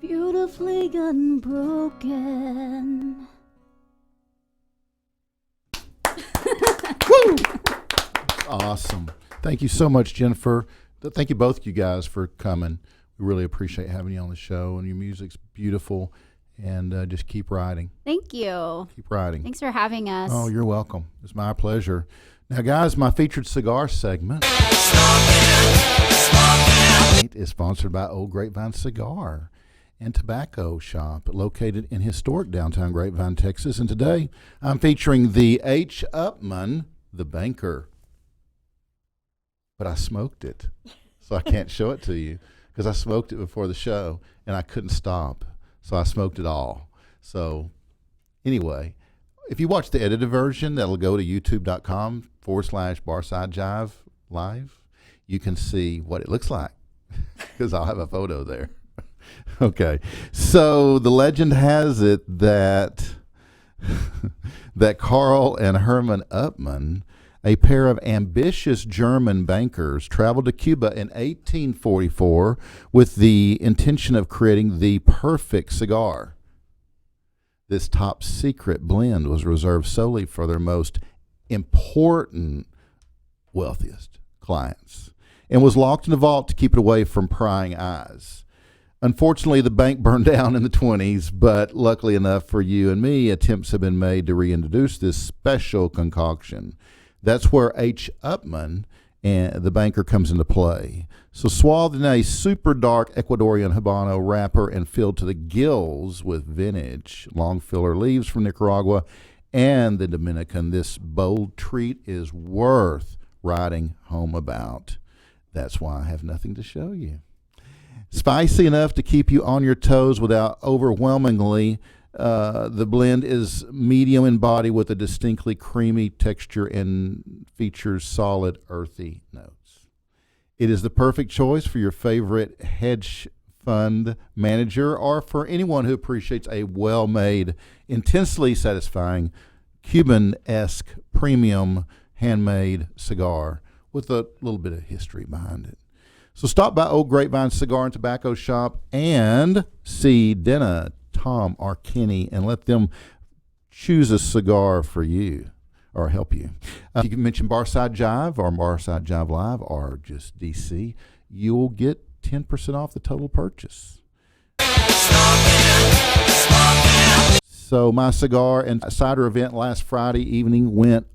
[SPEAKER 13] Beautifully unbroken.
[SPEAKER 1] Awesome. Thank you so much, Jennifer. Thank you both you guys for coming. We really appreciate having you on the show, and your music's beautiful. And just keep writing.
[SPEAKER 12] Thank you.
[SPEAKER 1] Keep writing.
[SPEAKER 12] Thanks for having us.
[SPEAKER 1] Oh, you're welcome. It's my pleasure. Now, guys, my featured cigar segment is sponsored by Old Grapevine Cigar and Tobacco Shop, located in historic downtown Grapevine, Texas. And today, I'm featuring the H. Upman, the banker. But I smoked it, so I can't show it to you because I smoked it before the show, and I couldn't stop. So I smoked it all. So anyway, if you watch the edited version, that'll go to youtube.com/Barside Jive live. You can see what it looks like because I'll have a photo there. Okay. So the legend has it that that Carl and Herman Upman, a pair of ambitious German bankers, traveled to Cuba in 1844 with the intention of creating the perfect cigar. This top secret blend was reserved solely for their most important, wealthiest clients and was locked in a vault to keep it away from prying eyes. Unfortunately, the bank burned down in the 20s, but luckily enough for you and me, attempts have been made to reintroduce this special concoction. That's where H. Upman and the banker comes into play. So swathed in a super dark Ecuadorian Habano wrapper and filled to the gills with vintage long filler leaves from Nicaragua and the Dominican, this bold treat is worth riding home about. That's why I have nothing to show you. Spicy enough to keep you on your toes without overwhelmingly. The blend is medium in body with a distinctly creamy texture and features solid earthy notes. It is the perfect choice for your favorite hedge fund manager or for anyone who appreciates a well-made, intensely satisfying, Cuban-esque premium handmade cigar with a little bit of history behind it. So stop by Old Grapevine Cigar and Tobacco Shop and see Denna, Tom, or Kenny, and let them choose a cigar for you or help you. You can mention Barside Jive or Barside Jive Live or just DC. You will get 10% off the total purchase. So my cigar and cider event last Friday evening went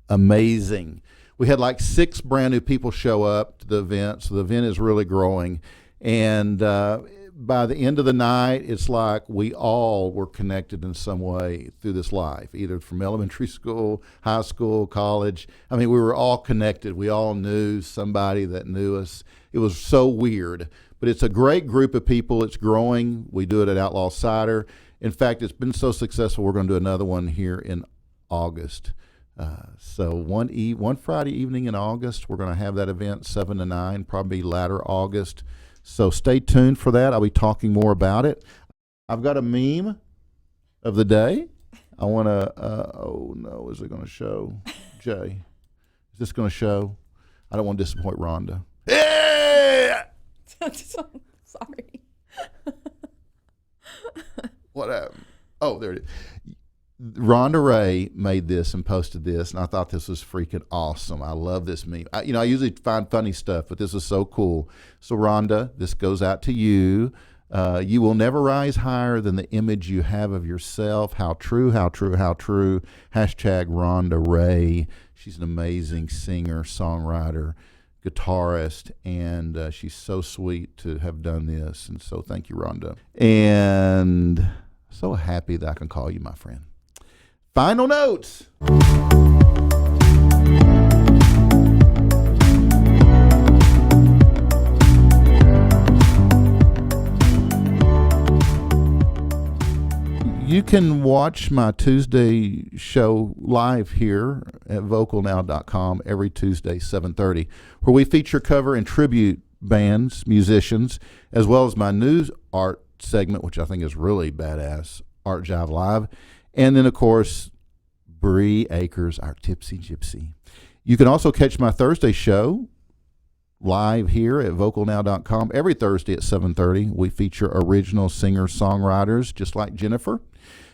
[SPEAKER 1] amazing. We had like 6 brand new people show up to the event, so the event is really growing. And by the end of the night, it's like we all were connected in some way through this life, either from elementary school, high school, college. I mean, we were all connected. We all knew somebody that knew us. It was so weird. But it's a great group of people. It's growing. We do it at Outlaw Cider. In fact, it's been so successful, we're going to do another one here in August. So one Friday evening in August, we're going to have that event 7 to 9, probably latter August. So stay tuned for that. I'll be talking more about it. I've got a meme of the day. I want to, oh no, is it going to show? Jay, is this going to show? I don't want to disappoint Rhonda. Yeah!
[SPEAKER 2] Sorry.
[SPEAKER 1] What happened? Oh, there it is. Rhonda Ray made this and posted this, and I thought this was freaking awesome. I love this meme. I usually find funny stuff, but this is so cool. So, Rhonda, this goes out to you. You will never rise higher than the image you have of yourself. How true, how true, how true. Hashtag Rhonda Ray. She's an amazing singer, songwriter. guitarist, and she's so sweet to have done this. And so thank you, Rhonda. And so happy that I can call you my friend. Final notes. You can watch my Tuesday show live here at vocalnow.com every Tuesday, 7:30, where we feature, cover, and tribute bands, musicians, as well as my news art segment, which I think is really badass, Art Jive Live. And then, of course, Bree Akers, our Tipsy Gypsy. You can also catch my Thursday show live here at vocalnow.com every Thursday at 7:30. We feature original singer-songwriters just like Jennifer,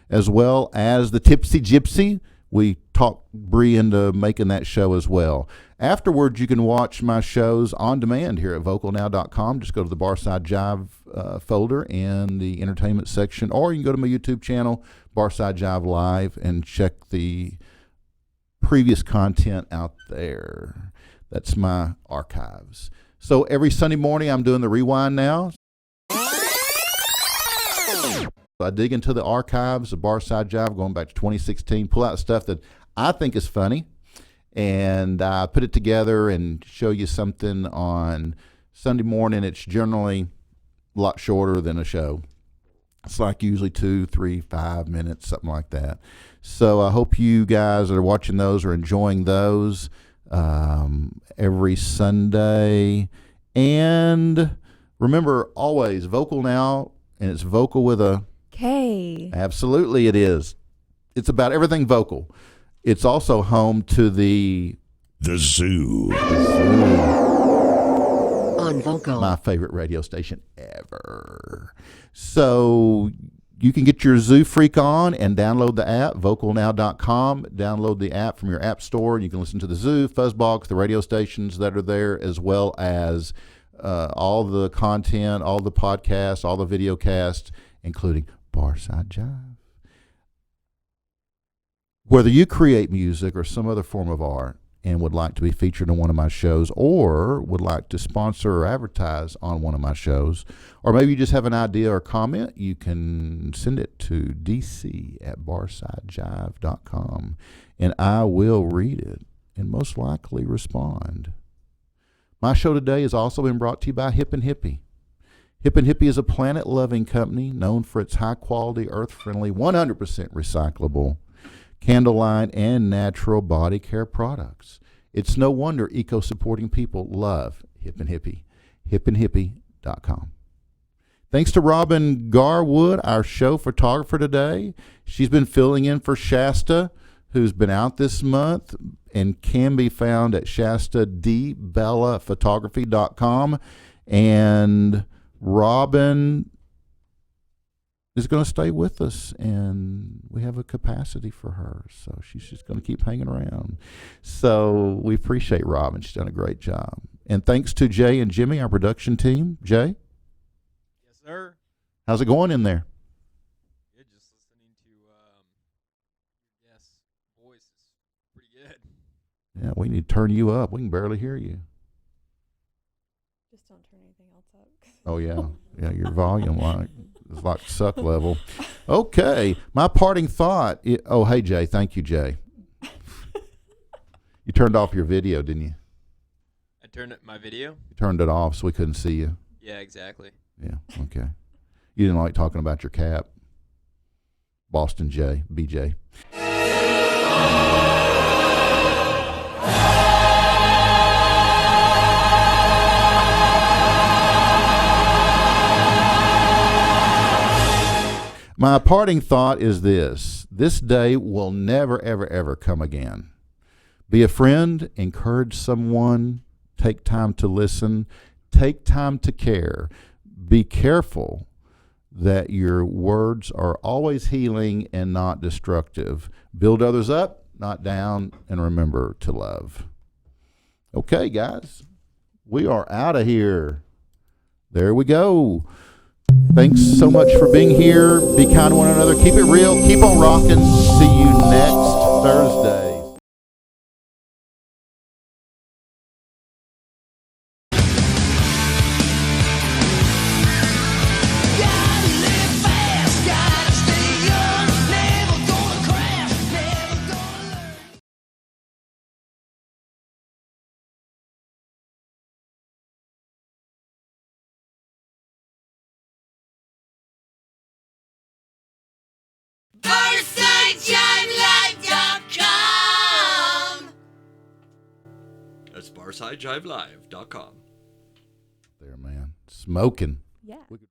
[SPEAKER 1] as well as the Tipsy Gypsy. We talk Bree into making that show as well. Afterwards, you can watch my shows on demand here at vocalnow.com. Just go to the Barside Jive folder in the entertainment section, or you can go to my YouTube channel, Barside Jive Live, and check the previous content out there. That's my archives. So every Sunday morning, I'm doing the rewind now. I dig into the archives of Barside Jive going back to 2016, pull out stuff that I think is funny, and I put it together and show you something on Sunday morning. It's generally a lot shorter than a show. It's like usually 2, 3, 5 minutes, something like that. So I hope you guys that are watching those are enjoying those every Sunday. And remember, always Vocal Now, and it's vocal with a
[SPEAKER 2] K.
[SPEAKER 1] Absolutely it is. It's about everything vocal. It's also home to the Zoo.
[SPEAKER 15] On Vocal.
[SPEAKER 1] My favorite radio station ever. So you can get your Zoo Freak on and download the app, vocalnow.com. Download the app from your app store. You can listen to the Zoo, Fuzzbox, the radio stations that are there, as well as all the content, all the podcasts, all the video casts, including Barside Jive. Whether you create music or some other form of art and would like to be featured in one of my shows, or would like to sponsor or advertise on one of my shows, or maybe you just have an idea or comment, you can send it to dc@barsidejive.com, and I will read it and most likely respond. My show today has also been brought to you by Hip and Hippie. Hip and Hippie is a planet-loving company known for its high-quality, earth-friendly, 100% recyclable candle line and natural body care products. It's no wonder eco-supporting people love Hip and Hippie. hipandhippie.com. Thanks to Robin Garwood, our show photographer today. She's been filling in for Shasta, who's been out this month and can be found at shastadbellaphotography.com. And Robin is going to stay with us, and we have a capacity for her, so she's just going to keep hanging around. So we appreciate Robin. She's done a great job. And thanks to Jay and Jimmy, our production team. Jay?
[SPEAKER 6] Yes, sir.
[SPEAKER 1] How's it going in there?
[SPEAKER 6] Good, just listening to yes, voice is pretty good.
[SPEAKER 1] Yeah, we need to turn you up. We can barely hear you.
[SPEAKER 2] Just don't turn anything else up.
[SPEAKER 1] Oh, yeah. Yeah, your volume is like suck level. Okay, my parting thought. Oh, hey, Jay. Thank you, Jay. You turned off your video, didn't you?
[SPEAKER 6] I turned my video?
[SPEAKER 1] You turned it off so we couldn't see you.
[SPEAKER 6] Yeah, exactly.
[SPEAKER 1] Yeah, okay. You didn't like talking about your cap. Boston J, BJ. My parting thought is this. This day will never, ever, ever come again. Be a friend, encourage someone, take time to listen, take time to care. Be careful that your words are always healing and not destructive. Build others up, not down, and remember to love. Okay, guys, we are out of here. There we go. Thanks so much for being here. Be kind to one another. Keep it real. Keep on rocking. See you next Thursday.
[SPEAKER 15] BarsideJiveLive.com.
[SPEAKER 1] There, man. Smoking.
[SPEAKER 2] Yeah.